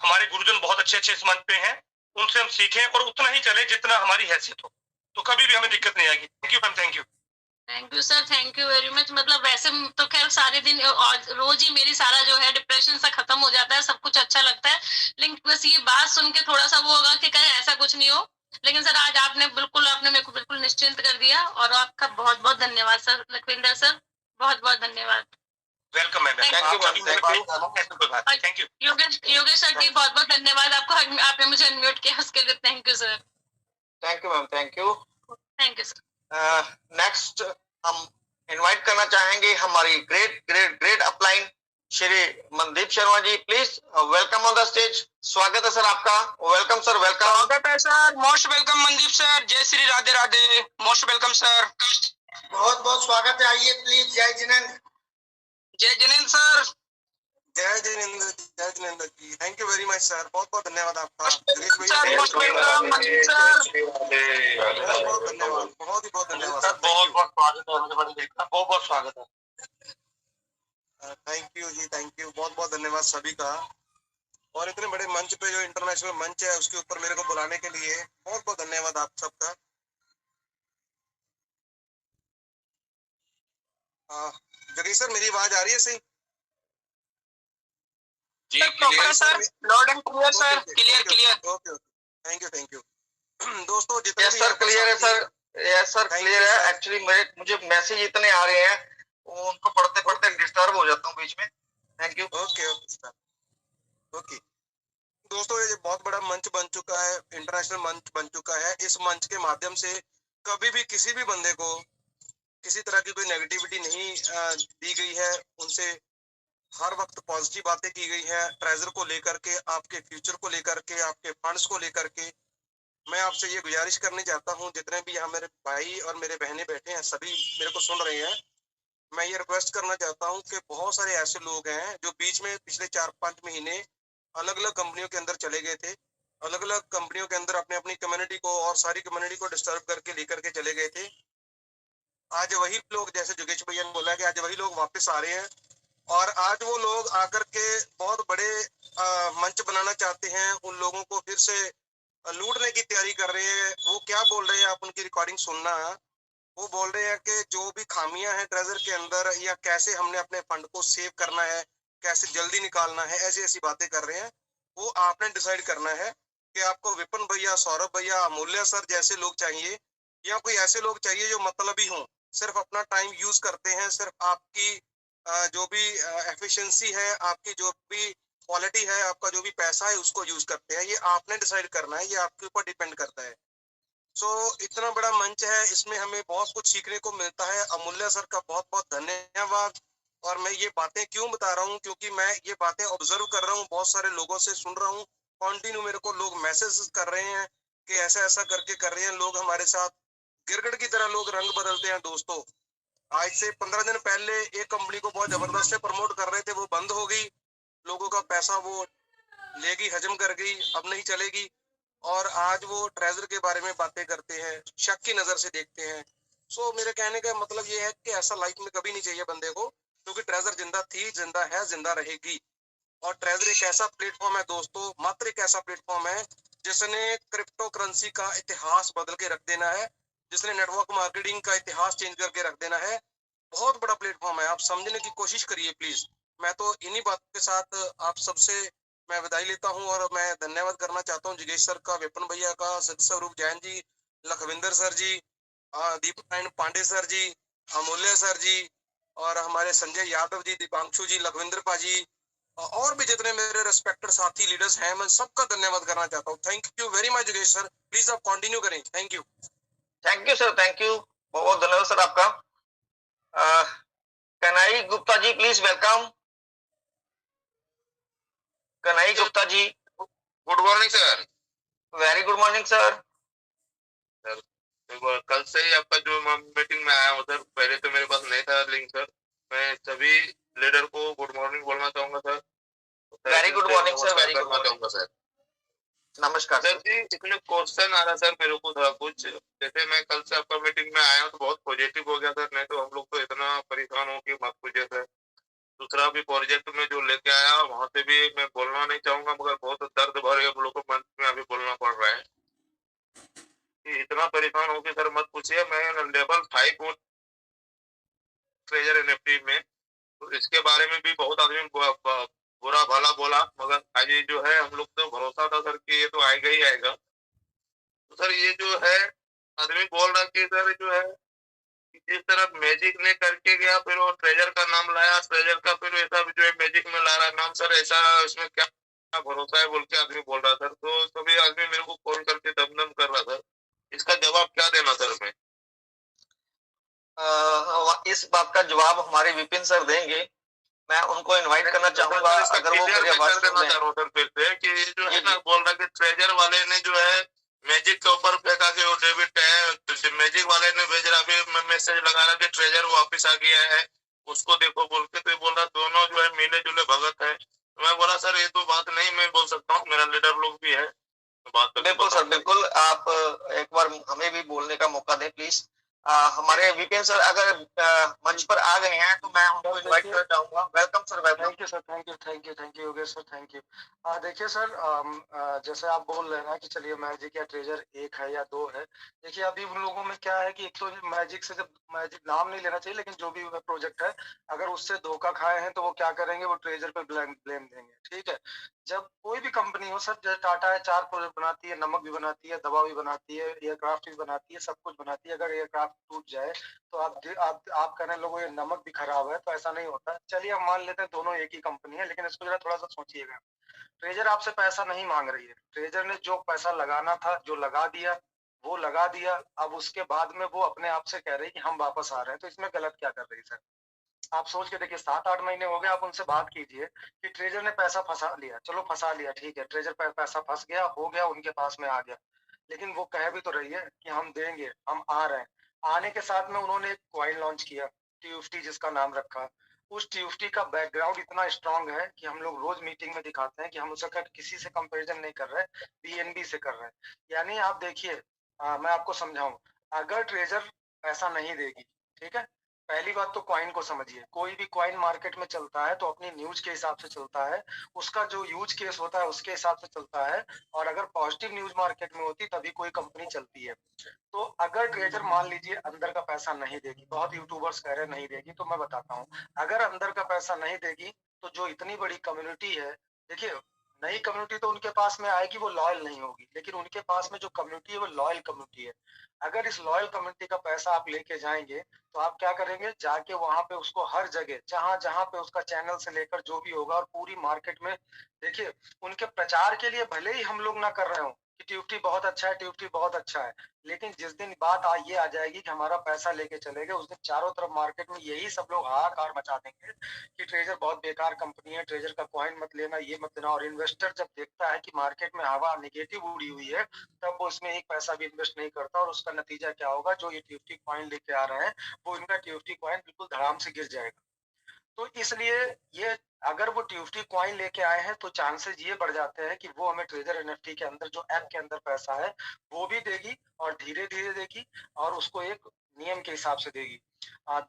Speaker 6: हमारे गुरुजन बहुत अच्छे अच्छे इस मंच पे हैं, उनसे हम सीखें और उतना ही चले जितना हमारी हैसियत हो, तो कभी भी हमें दिक्कत नहीं आएगी। Thank you ma'am, thank you.
Speaker 5: Thank you sir, thank you very much. मतलब वैसे तो खैर सारे दिन और रोज ही मेरी सारा जो है डिप्रेशन सा खत्म हो जाता है, सब कुछ अच्छा लगता है, लेकिन बस ये बात सुन के थोड़ा सा वो होगा कि कहीं ऐसा कुछ नहीं हो। लेकिन सर आज आपने मेरे को बिल्कुल निश्चिंत कर दिया, और आपका बहुत बहुत धन्यवाद सर लखविंदर सर, बहुत बहुत धन्यवाद।
Speaker 6: Welcome ma'am, thank you.
Speaker 5: Yogesh sir ji बहुत बहुत धन्यवाद आपको, आपने मुझे अनम्यूट किया उसके लिए thank you sir.
Speaker 1: Thank you ma'am, thank you.
Speaker 5: Thank you sir.
Speaker 1: Next हम इनवाइट करना चाहेंगे हमारी great upline Shri Mandeep Sharma ji, please welcome on the stage. स्वागत है सर आपका, वेलकम सर, वेलकम।
Speaker 2: स्वागत है sir, most welcome Mandeep sir. जय Shri Radhe Radhe, most welcome sir.
Speaker 1: बहुत बहुत स्वागत है, आइए प्लीज। जय जिनेंद्र।
Speaker 2: जय जिनेंद्र सर।
Speaker 7: जय Jinendra ji, thank you very much sir, बहुत बहुत धन्यवाद आपका।
Speaker 2: Sir most welcome Mandeep sir.
Speaker 7: बहुत धन्यवाद, बहुत ही बहुत धन्यवाद सर।
Speaker 6: बहुत बहुत स्वागत है, बहुत बहुत स्वागत है।
Speaker 7: धन्यवाद सभी का। और इतने बड़े मंच पे जो इंटरनेशनल मंच है उसके ऊपर मेरे को बुलाने के लिए बहुत बहुत धन्यवाद आप सबका। जगदीश सर मेरी आवाज आ रही है सही?
Speaker 2: सर प्रॉपर है sir, Lord and clear sir, clear clear.
Speaker 7: Okay okay, thank you दोस्तों जितने
Speaker 1: यस
Speaker 7: भी
Speaker 1: सर
Speaker 7: यहाँ पर
Speaker 1: क्लियर है
Speaker 7: साथी-
Speaker 1: sir, yes sir
Speaker 7: Thank
Speaker 1: clear
Speaker 7: you,
Speaker 1: है।
Speaker 7: sir.
Speaker 1: एक्चुअली मुझे मैसेज इतने आ रहे हैं, उनको पढ़ते पढ़ते डिस्टर्ब हो जाता हूँ बीच में। Thank you.
Speaker 7: Okay okay sir, okay दोस्तों ये बहुत बड़ा मंच बन चुका है, इंटरनेशनल मंच बन चुका है। इस मंच के माध्यम से कभी भी किसी भी बंदे को किसी तरह की कोई नेगेटिविटी नहीं दी गई है। उनसे हर वक्त पॉजिटिव बातें की गई है, ट्रेजर को लेकर के, आपके फ्यूचर को लेकर के, आपके फंड्स को लेकर के। मैं आपसे ये गुजारिश करनी चाहता हूँ, जितने भी यहाँ मेरे भाई और मेरे बहनें बैठे हैं, सभी मेरे को सुन रहे हैं, मैं ये रिक्वेस्ट करना चाहता हूँ कि बहुत सारे ऐसे लोग हैं जो बीच में पिछले 4-5 महीने अलग अलग कंपनियों के अंदर चले गए थे, अलग अलग कंपनियों के अंदर अपने अपनी कम्युनिटी को और सारी कम्युनिटी को डिस्टर्ब करके लेकर के चले गए थे। आज वही लोग, जैसे जोगेश भैया ने बोला कि आज वही लोग वापस आ रहे हैं और आज वो लोग आकर के बहुत बड़े मंच बनाना चाहते हैं, उन लोगों को फिर से लूटने की तैयारी कर रहे हैं। वो क्या बोल रहे हैं, आप उनकी रिकॉर्डिंग सुनना। वो बोल रहे हैं कि जो भी खामियां हैं ट्रेजर के अंदर, या कैसे हमने अपने फंड को सेव करना है, कैसे जल्दी निकालना है, ऐसी ऐसी बातें कर रहे हैं। वो आपने डिसाइड करना है कि आपको विपिन भैया, सौरभ भैया, अमूल्य सर जैसे लोग चाहिए, या कोई ऐसे लोग चाहिए जो मतलबी हों, सिर्फ अपना टाइम यूज करते हैं, सिर्फ आपकी जो भी एफिशिएंसी है, आपकी जो भी क्वालिटी है, आपका जो भी पैसा है उसको यूज करते हैं। ये आपने डिसाइड करना है, ये आपके ऊपर डिपेंड करता है। इतना बड़ा मंच है, इसमें हमें बहुत कुछ सीखने को मिलता है। अमूल्य सर का बहुत बहुत धन्यवाद। और मैं ये बातें क्यों बता रहा हूँ, क्योंकि मैं ये बातें ऑब्जर्व कर रहा हूँ, बहुत सारे लोगों से सुन रहा हूँ, कंटिन्यू मेरे को लोग मैसेज कर रहे हैं कि ऐसा ऐसा करके कर रहे हैं लोग हमारे साथ। गिरगिट की तरह लोग रंग बदलते हैं दोस्तों। आज से 15 दिन पहले एक कंपनी को बहुत जबरदस्त से प्रमोट कर रहे थे, वो बंद हो गई, लोगों का पैसा वो लेगी, हजम कर गई, अब नहीं चलेगी। और आज वो ट्रेजर के बारे में बातें करते हैं, शक की नजर से देखते हैं। मेरे कहने का मतलब ये है कि ऐसा लाइफ में कभी नहीं चाहिए बंदे को, क्योंकि ट्रेजर जिंदा थी, जिंदा है, जिंदा रहेगी। और ट्रेजर एक ऐसा प्लेटफॉर्म है दोस्तों, मात्र एक ऐसा प्लेटफॉर्म है जिसने क्रिप्टो करेंसी का इतिहास बदल के रख देना है, जिसने नेटवर्क मार्केटिंग का इतिहास चेंज करके रख देना है। बहुत बड़ा प्लेटफॉर्म है, आप समझने की कोशिश करिए प्लीज। मैं तो इन्हीं बातों के साथ आप सबसे मैं विदाई लेता हूं, और मैं धन्यवाद करना चाहता हूं जिगेश सर का, विपिन भैया का, स्वरूप जैन जी, लखविंदर सर जी, दीपक नारायण पांडे सर जी, अमूल्य सर जी, और हमारे संजय यादव जी, दीपांशु जी, लखविंदर पाजी, और भी जितने मेरे रेस्पेक्टेड साथी लीडर्स हैं, मैं सबका धन्यवाद करना चाहता हूँ। थैंक यू वेरी मच जिगेश सर, प्लीज आप कंटिन्यू करें। Thank you.
Speaker 1: Thank you sir, thank you, बहुत बहुत धन्यवाद सर आपका। Kanhai Gupta ji please welcome. Kanhai Gupta ji,
Speaker 4: good morning sir.
Speaker 1: Very good morning sir.
Speaker 4: कल से ही आपका जो मीटिंग में आया हूँ सर, पहले तो मेरे पास नहीं था लिंक सर। मैं सभी लीडर को गुड मॉर्निंग बोलना चाहूंगा sir.
Speaker 1: Very good morning sir, very good
Speaker 4: करना चाहूंगा सर।
Speaker 1: नमस्कार
Speaker 4: सर जी, इसमें क्वेश्चन आ रहा सर मेरे को थोड़ा कुछ, जैसे मैं कल से आपका मीटिंग में आया हूँ तो बहुत पॉजिटिव हो गया सर, नहीं तो हम लोग तो इतना परेशान हो कि मत पूछिए सर। दूसरा भी प्रोजेक्ट में जो लेके आया वहां से भी मैं बोलना नहीं चाहूंगा, मगर बहुत दर्द भरे हम लोग को मंच में अभी बोलना पड़ रहा है कि इतना परेशान हो कि सर मत पूछिए। मैं लेवल 5 हूँ ट्रेजर एनएफटी में, तो इसके बारे में भी बहुत आदमी बुरा भला बोला, मगर आज ये जो है हम लोग तो भरोसा था सर कि ये तो आएगा ही आएगा। तो सर ये जो है आदमी बोल रहा कि सर जो है जिस तरह मैजिक ने करके गया, फिर वो ट्रेजर का नाम लाया, ट्रेजर का फिर ऐसा जो है मैजिक में ला रहा नाम, सर ऐसा इसमें क्या भरोसा है बोल के आदमी बोल रहा सर। तो सभी आदमी मेरे को कॉल करके दम कर रहा सर, इसका जवाब क्या देना सर मैं?
Speaker 1: इस बात का जवाब हमारे विपिन सर देंगे। मैं उनको इनवाइट करना चाहूंगा, अगर वो मेरी आवाज सुन रहे हैं।
Speaker 4: सर फिर से कि जो है ना बोल रहा कि ट्रेजर वाले ने जो है मैजिक के ऊपर फेंका कि वो डेबिट है, तो मैजिक वाले ने भेज रहा, अभी मैसेज लगा रहा कि ट्रेजर वापस आ गया है, उसको देखो बोल के। तो बोल रहा दोनों जो है मिले जुले भगत है। मैं बोला सर ये तो बात नहीं मैं बोल सकता हूँ, मेरा लीडर लोग भी है।
Speaker 1: बिल्कुल सर, बिल्कुल, आप एक बार हमें भी बोलने का मौका दें प्लीज। हमारे वीकेंड सर अगर मंच पर आ गए हैं तो मैं उनको इनवाइट करना चाहूंगा। Welcome sir, welcome.
Speaker 8: Thank you sir, thank you Yogesh sir, thank you. देखिए सर, जैसे आप बोल रहे हैं ना कि चलिए मैजिक या ट्रेजर एक है या दो है। देखिए अभी उन लोगों में क्या है कि एक तो मैजिक से, जब मैजिक नाम नहीं लेना चाहिए, लेकिन जो भी प्रोजेक्ट है अगर उससे धोखा खाए हैं तो वो क्या करेंगे, वो ट्रेजर पे ब्लेम देंगे। ठीक है, जब कोई भी कंपनी हो सर, जैसे टाटा है 4 प्रोजेक्ट बनाती है, नमक भी बनाती है, दवा भी बनाती है, एयरक्राफ्ट भी बनाती है, सब कुछ बनाती है। अगर एयरक्राफ्ट टूट जाए तो आप कहने लोगों ये नमक भी खराब है, तो ऐसा नहीं होता। चलिए हम मान लेते हैं दोनों एक ही कंपनी है, लेकिन इसको जरा थोड़ा सा सोचिएगा। ट्रेजर आपसे पैसा नहीं मांग रही है, ट्रेजर ने जो पैसा लगाना था जो लगा दिया वो लगा दिया। अब उसके बाद में वो अपने आप से कह रही है कि हम वापस आ रहे हैं, तो इसमें गलत क्या कर रही है सर? आप सोच के देखिए, 7-8 महीने हो गए, आप उनसे बात कीजिए कि ट्रेजर ने पैसा फंसा लिया, चलो फंसा लिया, ठीक है, ट्रेजर पैसा फंस गया, हो गया, उनके पास में आ गया, लेकिन वो कह भी तो रही है कि हम देंगे, हम आ रहे हैं। आने के साथ में उन्होंने एक कॉइन लॉन्च किया, TUFT जिसका नाम रखा। उस TUFT का बैकग्राउंड इतना स्ट्रांग है कि हम लोग रोज मीटिंग में दिखाते हैं कि हम उसका किसी से कंपैरिजन नहीं कर रहे, BNB से कर रहे हैं। यानी आप देखिए, मैं आपको समझाऊं, अगर ट्रेजर पैसा नहीं देगी, ठीक है, पहली बात तो कॉइन को समझिए, कोई भी कॉइन मार्केट में चलता है तो अपनी न्यूज के हिसाब से चलता है, उसका जो यूज केस होता है उसके हिसाब से चलता है, और अगर पॉजिटिव न्यूज मार्केट में होती तभी कोई कंपनी चलती है। तो अगर ट्रेजर मान लीजिए अंदर का पैसा नहीं देगी, बहुत यूट्यूबर्स कह रहे नहीं देगी, तो मैं बताता हूँ, अगर अंदर का पैसा नहीं देगी तो जो इतनी बड़ी कम्युनिटी है, देखिए नई कम्युनिटी तो उनके पास में आएगी, वो लॉयल नहीं होगी, लेकिन उनके पास में जो कम्युनिटी है वो लॉयल कम्युनिटी है। अगर इस लॉयल कम्युनिटी का पैसा आप लेके जाएंगे तो आप क्या करेंगे, जाके वहां पे उसको हर जगह जहां जहां पे उसका चैनल से लेकर जो भी होगा, और पूरी मार्केट में देखिए, उनके प्रचार के लिए भले ही हम लोग ना कर रहे हो कि ट्यूफ्टी बहुत अच्छा है, ट्यूफ्टी बहुत अच्छा है, लेकिन जिस दिन बात ये आ जाएगी कि हमारा पैसा लेके चले गए, उस दिन चारों तरफ मार्केट में यही सब लोग हाहाकार मचा देंगे कि ट्रेजर बहुत बेकार कंपनी है, ट्रेजर का कॉइन मत लेना, ये मत लेना। और इन्वेस्टर जब देखता है कि मार्केट में हवा नेगेटिव उड़ी हुई है, तब वो इसमें एक पैसा भी इन्वेस्ट नहीं करता, और उसका नतीजा क्या होगा, जो ये ट्यूफ्टी कॉइन लेके आ रहे हैं वो इनका ट्यूफ्टी कॉइन बिल्कुल धड़ाम से गिर जाएगा। तो इसलिए ये, अगर वो ट्यूफ्टी कॉइन लेके आए हैं तो चांसेस ये बढ़ जाते हैं कि वो हमें ट्रेजर NFT के अंदर, जो ऐप के अंदर पैसा है वो भी देगी, और धीरे धीरे देगी, और उसको एक नियम के हिसाब से देगी।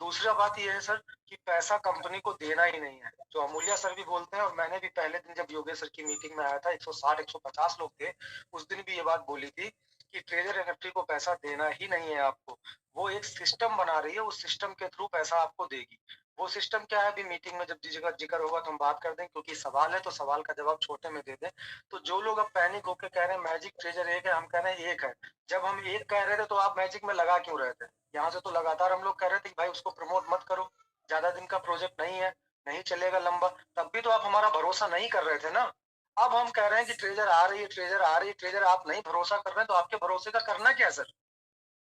Speaker 8: दूसरा बात ये है सर कि पैसा कंपनी को देना ही नहीं है, जो अमूल्य सर भी बोलते हैं, और मैंने भी पहले दिन जब योगेश सर की मीटिंग में आया था, 160-150 लोग थे, उस दिन भी ये बात बोली थी कि ट्रेजर NFT को पैसा देना ही नहीं है आपको, वो एक सिस्टम बना रही है, उस सिस्टम के थ्रू पैसा आपको देगी। वो सिस्टम क्या है, अभी मीटिंग में जब जिक्र होगा तो हम बात कर दें, क्योंकि सवाल है तो सवाल का जवाब छोटे में दे दें। तो जो लोग अब पैनिक होकर कह रहे हैं मैजिक ट्रेजर एक है, हम कह रहे हैं एक है। जब हम एक कह रहे थे तो आप मैजिक में लगा क्यों रहे थे? यहाँ से तो लगातार हम लोग कह रहे थे कि भाई उसको प्रमोट मत करो, ज्यादा दिन का प्रोजेक्ट नहीं है, नहीं चलेगा लंबा, तब भी तो आप हमारा भरोसा नहीं कर रहे थे ना। अब हम कह रहे हैं कि ट्रेजर आ रही है, ट्रेजर आ रही है, ट्रेजर आप नहीं भरोसा कर रहे हैं, तो आपके भरोसे का करना क्या सर?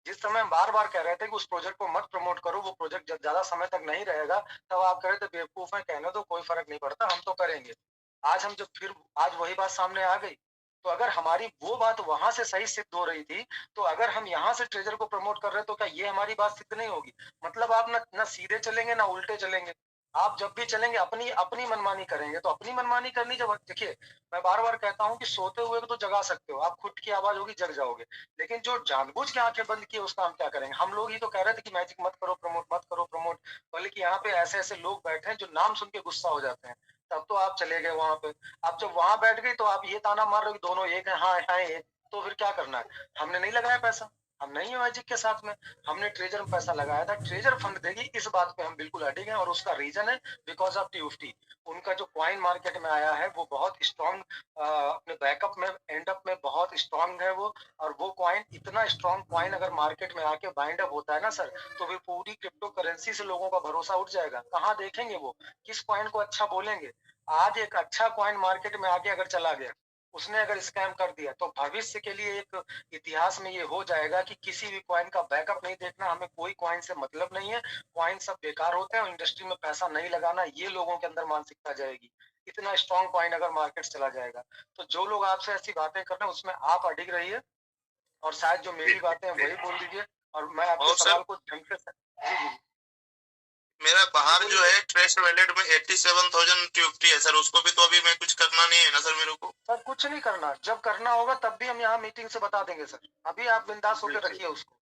Speaker 8: जिस समय हम बार बार कह रहे थे कि उस प्रोजेक्ट को मत प्रमोट करो, वो प्रोजेक्ट जब ज्यादा समय तक नहीं रहेगा, तब आप कह रहे थे बेवकूफ है, कहने दो, कोई फर्क नहीं पड़ता, हम तो करेंगे। आज हम जब फिर आज वही बात सामने आ गई, तो अगर हमारी वो बात वहां से सही सिद्ध हो रही थी, तो अगर हम यहाँ से ट्रेजर को प्रमोट कर रहे हैं, तो क्या ये हमारी बात सिद्ध नहीं होगी? मतलब आप ना सीधे चलेंगे ना उल्टे चलेंगे, आप जब भी चलेंगे अपनी अपनी मनमानी करेंगे। तो अपनी मनमानी करनी, जब देखिए मैं बार बार कहता हूँ कि सोते हुए को तो जगा सकते हो, आप खुद की आवाज होगी जग जाओगे, लेकिन जो जानबूझ के आंखें बंद किए उसका हम क्या करेंगे? हम लोग ही तो कह रहे थे कि मैजिक मत करो, प्रमोट मत करो, प्रमोट, बल्कि यहाँ पे ऐसे ऐसे लोग बैठे हैं जो नाम सुन के गुस्सा हो जाते हैं, तब तो आप चले गए वहां पे। आप जब वहां बैठ गए तो आप ये ताना मार रहे हो कि दोनों एक है, हाँ हाँ एक, तो फिर क्या करना है? हमने नहीं लगाया पैसा, हम नहीं है मैजिक के साथ में, हमने ट्रेजर में पैसा लगाया था, ट्रेजर फंड देगी, इस बात पे हम बिल्कुल अडिग हैं, और उसका रीजन है बिकॉज ऑफ TUFT। उनका जो कॉइन मार्केट में आया है वो बहुत स्ट्रॉन्ग, अपने बैकअप में, एंड अप में बहुत स्ट्रॉन्ग है वो। और वो कॉइन, इतना स्ट्रॉन्ग कॉइन अगर मार्केट में आके बाइंड अप होता है ना सर, तो फिर पूरी क्रिप्टो करेंसी से लोगों का भरोसा उठ जाएगा। कहाँ देखेंगे वो, किस कॉइन को अच्छा बोलेंगे? आज एक अच्छा कॉइन मार्केट में आके अगर चला गया, उसने अगर स्कैम कर दिया, तो भविष्य के लिए एक इतिहास में ये हो जाएगा कि किसी भी कॉइन का बैकअप नहीं देखना, हमें कोई कॉइन से मतलब नहीं है, कॉइन सब बेकार होते हैं, और इंडस्ट्री में पैसा नहीं लगाना, ये लोगों के अंदर मानसिकता जाएगी। इतना स्ट्रॉन्ग कॉइन अगर मार्केट चला जाएगा, तो जो लोग आपसे ऐसी बातें कर रहे हैं उसमें आप अडिग रहिए, और शायद जो मेरी बातें हैं वही बोल दीजिए, और मैं आपके सवाल को ढंग से, जी जी,
Speaker 1: मेरा बाहर जो है ट्रेस्ट वैलेट में 87,000 TUFT है सर, उसको भी तो अभी मैं कुछ करना नहीं है ना सर मेरे को?
Speaker 8: सर कुछ नहीं करना, जब करना होगा तब भी हम यहाँ मीटिंग से बता देंगे सर, अभी आप बिंदास होकर रखिए उसको।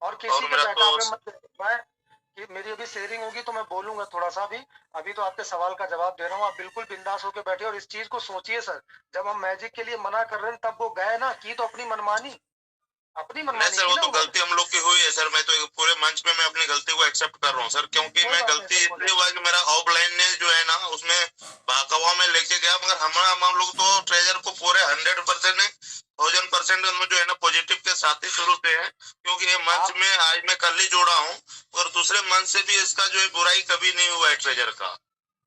Speaker 8: और किसी के
Speaker 4: मेरा
Speaker 8: बैकअप
Speaker 4: तो
Speaker 8: में मत, मैं कि मेरी अभी शेयरिंग होगी तो मैं बोलूंगा थोड़ा सा भी। अभी तो आपके सवाल का जवाब दे रहा हूँ, आप बिल्कुल बिंदास होकर बैठे और इस चीज को सोचिए सर। जब हम मैजिक के लिए मना कर रहे हैं तब वो गए ना, की तो अपनी मनमानी
Speaker 4: नहीं सर,
Speaker 8: की
Speaker 4: वो
Speaker 8: ना
Speaker 4: तो
Speaker 8: उन्होंने।
Speaker 4: गलती हम लोग की हुई है सर। मैं तो पूरे मंच पे मैं अपनी गलती को एक्सेप्ट कर रहा हूँ सर, क्योंकि
Speaker 8: कोई
Speaker 4: मैं
Speaker 8: बात नहीं
Speaker 4: गलती
Speaker 8: सर,
Speaker 4: इसलिए हुआ कि मेरा ऑफलाइन ने जो है ना उसमें बहकावा में लेके गया, मगर हमारा हम लोग तो ट्रेजर को पूरे 100% 1000% में जो है ना पॉजिटिव के साथ ही शुरू से है, क्योंकि ये मंच में आज मैं कल ही जोड़ा हूँ और दूसरे मंच से भी इसका जो है बुराई कभी नहीं हुआ है ट्रेजर का।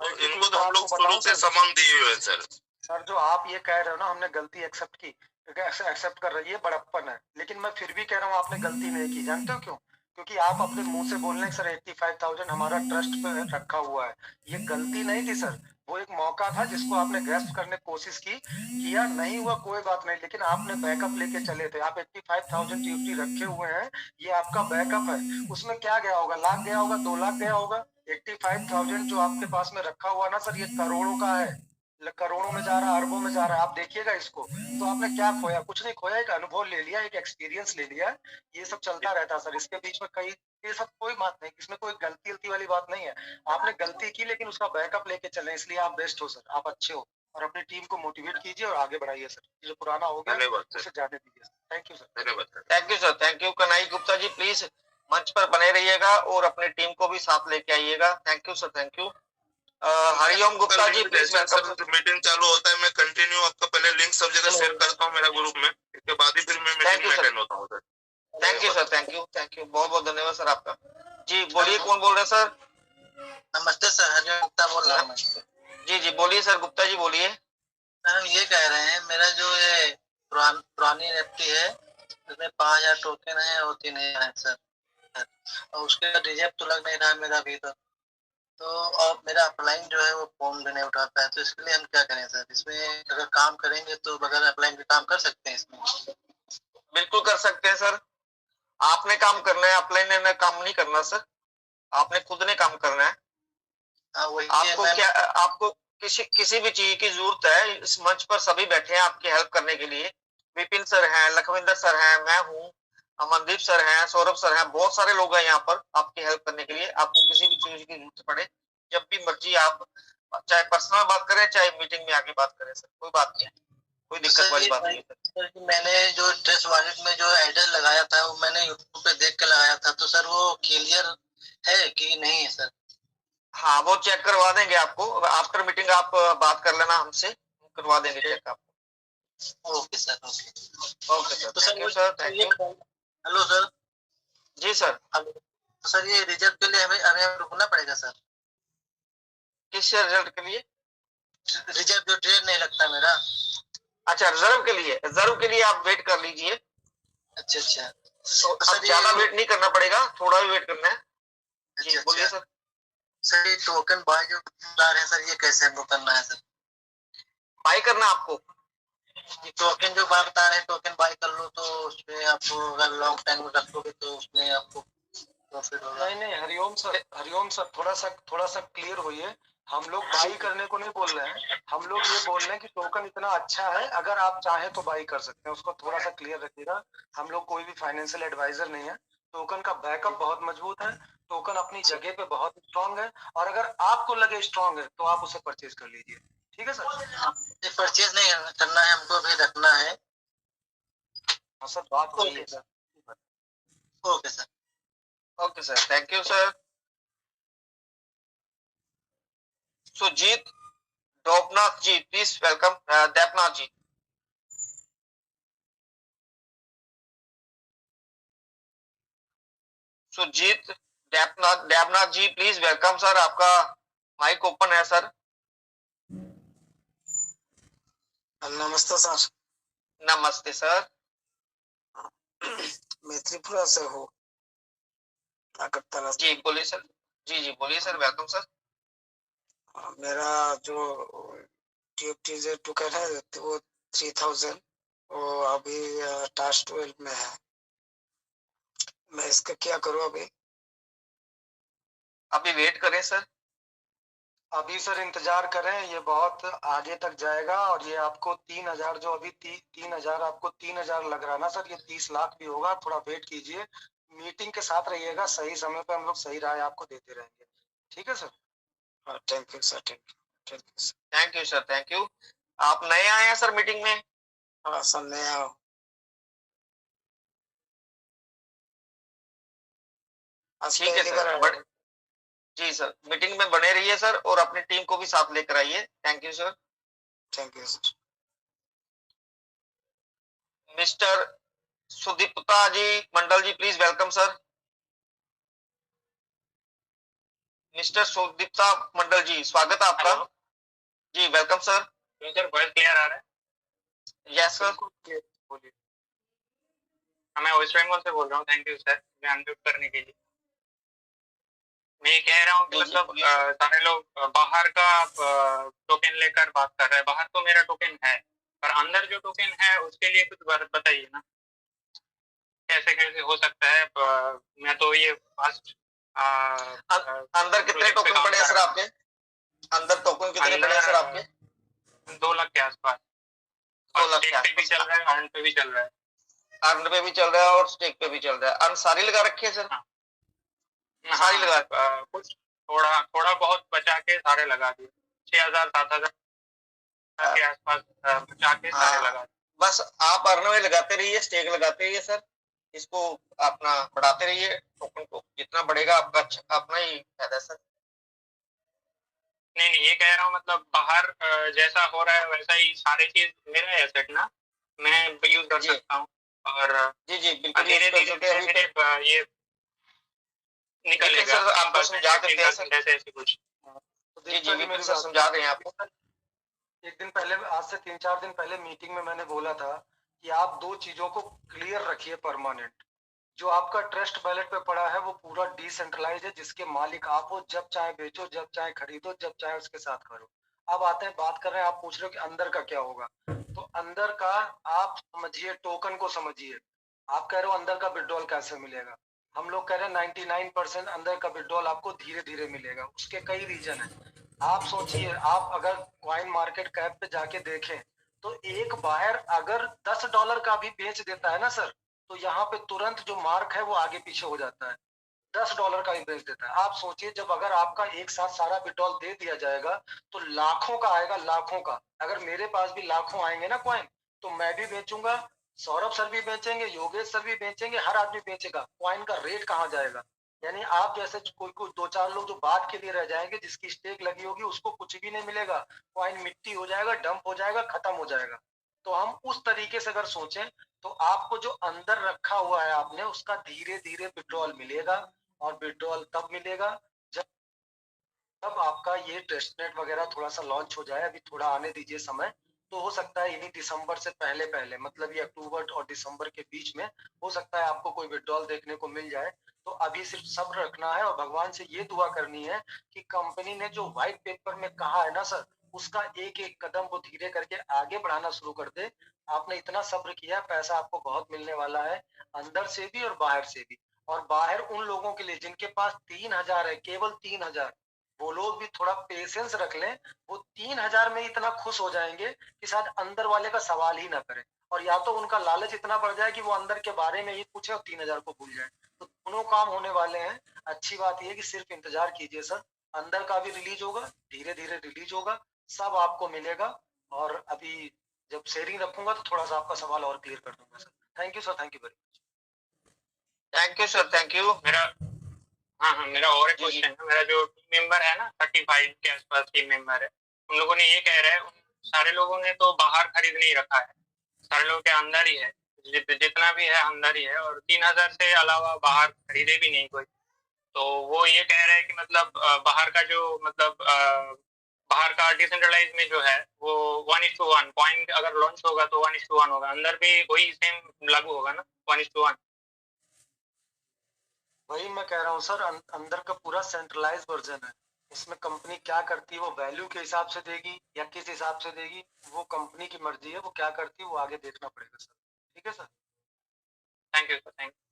Speaker 4: तो इनको तो हम लोग शुरू से सम्मान दिए हुए हैं सर।
Speaker 8: सर जो आप ये कह रहे हो ना हमने गलती एक्सेप्ट की, एक्सेप्ट कर रही है, बड़प्पन है। लेकिन मैं फिर भी कह रहा हूँ आपने गलती नहीं की। जानते हो क्यों? क्योंकि आप अपने मुंह से बोल रहे हैं सर 85,000 हमारा ट्रस्ट पे रखा हुआ है। ये गलती नहीं थी सर, वो एक मौका था जिसको आपने ग्रैस्प करने की कोशिश की, किया नहीं हुआ कोई बात नहीं, लेकिन आपने बैकअप लेके चले थे। आप 85,000 टीटी रखे हुए हैं, ये आपका बैकअप है। उसमें क्या गया होगा? लाख गया होगा, 2 लाख गया होगा। 85,000 जो आपके पास में रखा हुआ ना सर, ये करोड़ों का है, करोड़ों में जा रहा है, अरबों में जा रहा है। आप देखिएगा इसको। तो आपने क्या खोया? कुछ नहीं खोया, एक अनुभव ले लिया, एक एक्सपीरियंस ले लिया। ये सब चलता रहता है सर, इसके बीच में कई, ये सब कोई बात नहीं, इसमें कोई गलती वाली बात नहीं है। आपने गलती की लेकिन उसका बैकअप लेके चले, इसलिए आप बेस्ट हो सर, आप अच्छे हो। और अपनी टीम को मोटिवेट कीजिए और आगे बढ़ाइए सर। जो पुराना हो गया उसे जाने दीजिए। Thank you sir.
Speaker 4: धन्यवाद।
Speaker 1: Thank you sir, thank you. Kanhai Gupta ji please मंच पर बने रहिएगा और अपनी टीम को भी साथ लेके आइएगा। Thank you sir, thank you. Hariom Gupta ji please welcome.
Speaker 4: Meeting चालू होता है, मैं कंटिन्यू आपका पहले लिंक सब जगह शेयर करता हूँ मेरा ग्रुप में, इसके बाद ही फिर मैं मीटिंग में अटेंड होता हूँ sir.
Speaker 1: Thank you sir, thank you, thank you, बहुत बहुत धन्यवाद सर आपका। जी बोलिए, कौन बोल रहे हैं सर?
Speaker 9: नमस्ते सर, हरिओम गुप्ता बोल रहा हूँ।
Speaker 1: जी जी बोलिए सर, गुप्ता जी बोलिए।
Speaker 9: हम ये कह रहे हैं, मेरा जो ये पुरानी एनएफटी है उसमें 5000 टोकन है और 3000 है सर, और उसके रिजेक्ट तो लग नहीं रहा मेरा अभी तक। तो और मेरा अपलाइन जो है वो फोन भी नहीं उठाता है, तो इसके लिए हम क्या करें सर? इसमें अगर काम करेंगे तो बगैर अपलाइन के काम कर सकते हैं इसमें?
Speaker 1: बिल्कुल कर सकते हैं सर। आपने काम करना है, अपलाइन ने काम नहीं करना सर, आपने खुद ने काम करना है। आपको क्या, आपको किसी भी चीज की जरूरत है, इस मंच पर सभी बैठे हैं आपकी हेल्प करने के लिए। विपिन सर हैं, लखविंदर सर हैं, मैं हूँ, अमनदीप सर हैं, सौरभ सर हैं, बहुत सारे लोग हैं यहाँ पर आपकी हेल्प करने के लिए। आपको किसी भी चीज की जरूरत पड़े, जब भी मर्जी आप, चाहे पर्सनल बात करें चाहे मीटिंग में आके बात करें सर, कोई बात नहीं, कोई दिक्कत वाली बात नहीं है
Speaker 9: सर। मैंने जो ट्रेस वॉलेट में जो एड्रेस लगाया था वो मैंने यूट्यूब पे देख के लगाया था, तो सर वो क्लियर है कि नहीं है सर?
Speaker 1: हाँ वो चेक करवा देंगे आपको, आफ्टर मीटिंग आप बात कर लेना हमसे, करवा देंगे चेक आपको।
Speaker 9: Okay sir, okay
Speaker 1: okay sir,
Speaker 9: तो
Speaker 1: thank you sir, thank you.
Speaker 9: Hello sir.
Speaker 1: जी सर।
Speaker 9: हेलो सर, ये रिजल्ट के लिए हमें हमें रुकना पड़ेगा सर?
Speaker 1: किस रिजल्ट के लिए?
Speaker 9: रिजर्व जो ट्रेड नहीं लगता मेरा।
Speaker 1: अच्छा रिजर्व के लिए, रिजर्व के लिए आप वेट कर लीजिए।
Speaker 9: अच्छा अच्छा,
Speaker 1: तो सर ज्यादा वेट नहीं करना पड़ेगा, थोड़ा भी वेट करना है। जी
Speaker 9: अच्छा,
Speaker 1: बोलिए सर।
Speaker 9: सर ये टोकन बाय जो बता रहे हैं सर, ये कैसे हमको करना है सर?
Speaker 1: बाय करना आपको?
Speaker 9: टोकन जो बाय बता रहे हैं, टोकन बाय कर लो तो उसमें आपको अगर लॉन्ग टाइम में रखोगे तो उसमें आपको प्रॉफिट होगा।
Speaker 8: नहीं हरिओम सर थोड़ा सा क्लियर होइए। हम लोग बाई करने को नहीं बोल रहे हैं, हम लोग ये बोल रहे हैं कि टोकन इतना अच्छा है, अगर आप चाहें तो बाई कर सकते हैं। उसको थोड़ा सा क्लियर रखिएगा। हम लोग कोई भी फाइनेंशियल एडवाइजर नहीं है। टोकन का बैकअप बहुत मजबूत है, टोकन अपनी जगह पे बहुत स्ट्रांग है, और अगर आपको लगे स्ट्रांग है तो आप उसे परचेज कर लीजिए। ठीक है सर?
Speaker 9: परचेज नहीं करना है हमको, भी रखना है।
Speaker 8: हाँ सर, बात वही है sir.
Speaker 9: Okay sir,
Speaker 1: okay sir, thank you sir. Sujit Debnath ji please welcome. Debnath ji, Sujit Debnath ji please welcome sir, आपका माइक ओपन है सर।
Speaker 10: नमस्ते सर।
Speaker 1: नमस्ते सर।
Speaker 10: मैं त्रिपुरा से हूँ, अगरतला।
Speaker 1: जी बोलिए सर। जी जी बोलिए सर, वेलकम सर।
Speaker 10: मेरा जो टीएफटी टोकन है वो 3000, वो अभी टास्क 12 में है। मैं इसका क्या करूँ अभी?
Speaker 1: अभी वेट करें सर।
Speaker 8: अभी सर इंतजार करें, ये बहुत आगे तक जाएगा। और ये आपको 3000 जो अभी 3000 आपको 3000 लग रहा है ना सर, ये 30 लाख भी होगा। थोड़ा वेट कीजिए, मीटिंग के साथ रहिएगा, सही समय पे हम लोग सही राय आपको देते रहेंगे। ठीक है sir.
Speaker 10: Thank you sir, thank you, thank you sir.
Speaker 1: Thank you sir, thank you. आप नए आए हैं सर मीटिंग में?
Speaker 10: हाँ सर, नया हूँ।
Speaker 1: ठीक है सर, जी सर, मीटिंग में बने रहिए सर, और अपनी टीम को भी साथ लेकर आइए। Thank you sir.
Speaker 10: Thank you sir.
Speaker 1: Mister Sudipta ji Mandal ji, please welcome sir. Mister Sudipta Mandal ji, स्वागत है आपका। जी welcome sir.
Speaker 11: Sir voice clear आ रहा है?
Speaker 1: Yes sir.
Speaker 11: बोलिए। मैं वेस्ट बंगाल से बोल रहा हूँ। थैंक यू सर मैं अनम्यूट करने के लिए। मैं ये कह रहा हूँ कि मतलब सारे लोग बाहर का टोकन लेकर बात कर रहे हैं। बाहर तो मेरा टोकन है, पर अंदर जो टोकन है उसके लिए कुछ बताइए ना, कैसे कैसे हो सकता है। मैं तो ये फर्स्ट
Speaker 1: अंदर कितने टोकन पड़े हैं सर आपके? अंदर टोकन कितने पड़े हैं सर आपके?
Speaker 11: 2 लाख के आसपास।
Speaker 1: 2 लाख के
Speaker 11: आसपास भी चल रहा है, अर्न पे भी चल रहा है।
Speaker 1: अर्न पे भी चल रहा है और स्टेक पे भी चल रहा है। अर्न सारी लगा रखी है सर? सारी लगा
Speaker 11: कुछ थोड़ा बहुत बचा के सारे लगा दिए। 6,000 7,000 के आसपास बचा के सारे लगा दिए।
Speaker 1: बस आप अर्न में लगाते रहिए, स्टेक लगाते रहिए सर, इसको अपना बढ़ाते रहिए। टोकन को जितना बढ़ेगा आपका अच्छा, अपना ही फायदा सर।
Speaker 11: नहीं ये कह रहा हूँ मतलब बाहर जैसा हो रहा है वैसा ही सारे चीज मेरा एसेट ना, मैं यूज कर सकता हूँ। और
Speaker 1: जी बिल्कुल
Speaker 11: धीरे धीरे ये निकलेगा।
Speaker 1: आपको समझा देते हैं सर,
Speaker 11: ऐसे कुछ।
Speaker 1: जी बिल्कुल सर, समझा रहे हैं आपको।
Speaker 8: एक दिन पहले, आज से 3-4 दिन पहले मीटिंग में मैंने बोला था कि आप 2 चीजों को क्लियर रखिए परमानेंट। जो आपका ट्रस्ट वैलेट पे पड़ा है वो पूरा डिसेंट्रलाइज है, जिसके मालिक आप हो। जब चाहे बेचो, जब चाहे खरीदो, जब चाहे उसके साथ करो। अब आते हैं, बात कर रहे हैं, आप पूछ रहे हो कि अंदर का क्या होगा। तो अंदर का आप समझिए, टोकन को समझिए। आप कह रहे हो अंदर का विड्रॉल कैसे मिलेगा। हम लोग कह रहे हैं 99% अंदर का विड्रॉल आपको धीरे धीरे मिलेगा। उसके कई रीजन है। आप सोचिए, आप अगर कॉइन मार्केट कैप पे जाके देखें तो एक बायर अगर $10 का भी बेच देता है ना सर, तो यहाँ पे तुरंत जो मार्क है वो आगे पीछे हो जाता है। $10 का ही बेच देता है। आप सोचिए, जब अगर आपका एक साथ सारा विड्रॉल दे दिया जाएगा तो लाखों का आएगा, लाखों का। अगर मेरे पास भी लाखों आएंगे ना कॉइन, तो मैं भी बेचूंगा, सौरभ सर भी बेचेंगे, योगेश सर भी बेचेंगे, हर आदमी बेचेगा। कॉइन का रेट कहाँ जाएगा? यानी आप जैसे कोई 2-4 लोग जो बात के लिए रह जाएंगे, जिसकी स्टेक लगी होगी, उसको कुछ भी नहीं मिलेगा। कॉइन मिट्टी हो जाएगा, डंप हो जाएगा, खत्म हो जाएगा। तो हम उस तरीके से अगर सोचें तो आपको जो अंदर रखा हुआ है आपने, उसका धीरे धीरे विड्रॉल मिलेगा। और विड्रॉल तब मिलेगा जब आपका ये टेस्टनेट वगैरह थोड़ा सा लॉन्च हो जाए। अभी थोड़ा आने दीजिए समय, तो हो सकता है इन्हीं दिसंबर से पहले मतलब ये अक्टूबर और दिसंबर के बीच में हो सकता है आपको कोई विड्रॉल देखने को मिल जाए। तो अभी सिर्फ सब्र रखना है और भगवान से ये दुआ करनी है कि कंपनी ने जो व्हाइट पेपर में कहा है ना सर, उसका एक एक कदम वो धीरे करके आगे बढ़ाना शुरू कर दे। आपने इतना सब्र किया, पैसा आपको बहुत मिलने वाला है, अंदर से भी और बाहर से भी। और बाहर उन लोगों के लिए जिनके पास 3,000 है, केवल 3,000, वो लोग भी थोड़ा पेशेंस रख लें। वो 3,000 में इतना खुश हो जाएंगे कि शायद अंदर वाले का सवाल ही ना करें। और या तो उनका लालच इतना बढ़ जाए कि वो अंदर के बारे में ही पूछे और 3,000 को भूल जाए। तो दोनों काम होने वाले हैं। अच्छी बात यह है कि सिर्फ इंतजार कीजिए सर, अंदर का भी रिलीज होगा, धीरे धीरे रिलीज होगा, सब आपको मिलेगा। और अभी जब शेयरिंग रखूंगा तो थोड़ा सा आपका सवाल और क्लियर कर दूंगा sir. Thank you sir, thank you very much.
Speaker 1: Thank you sir, thank you.
Speaker 11: मेरा और एक क्वेश्चन है। मेरा जो टीम मेंबर है ना, 35 के आसपास टीम मेंबर है, उन लोगों ने ये कह रहे हैं, सारे लोगों ने तो बाहर खरीद नहीं रखा है, सारे लोगों के अंदर ही है, जितना भी है अंदर ही है, और 3,000 से अलावा बाहर खरीदे भी नहीं कोई। तो वो ये कह रहे हैं कि मतलब बाहर का जो मतलब बाहर का डिसेंट्रलाइज में जो है वो 1:1 पॉइंट अगर लॉन्च होगा तो 1:1 होगा, अंदर भी वही सेम लागू होगा ना 1:1।
Speaker 8: वही मैं कह रहा हूँ सर, अंदर का पूरा सेंट्रलाइज वर्जन है। इसमें कंपनी क्या करती है वो वैल्यू के हिसाब से देगी या किस हिसाब से देगी, वो कंपनी की मर्जी है। वो क्या करती है वो आगे देखना पड़ेगा सर। ठीक है sir,
Speaker 11: thank you sir, thank you.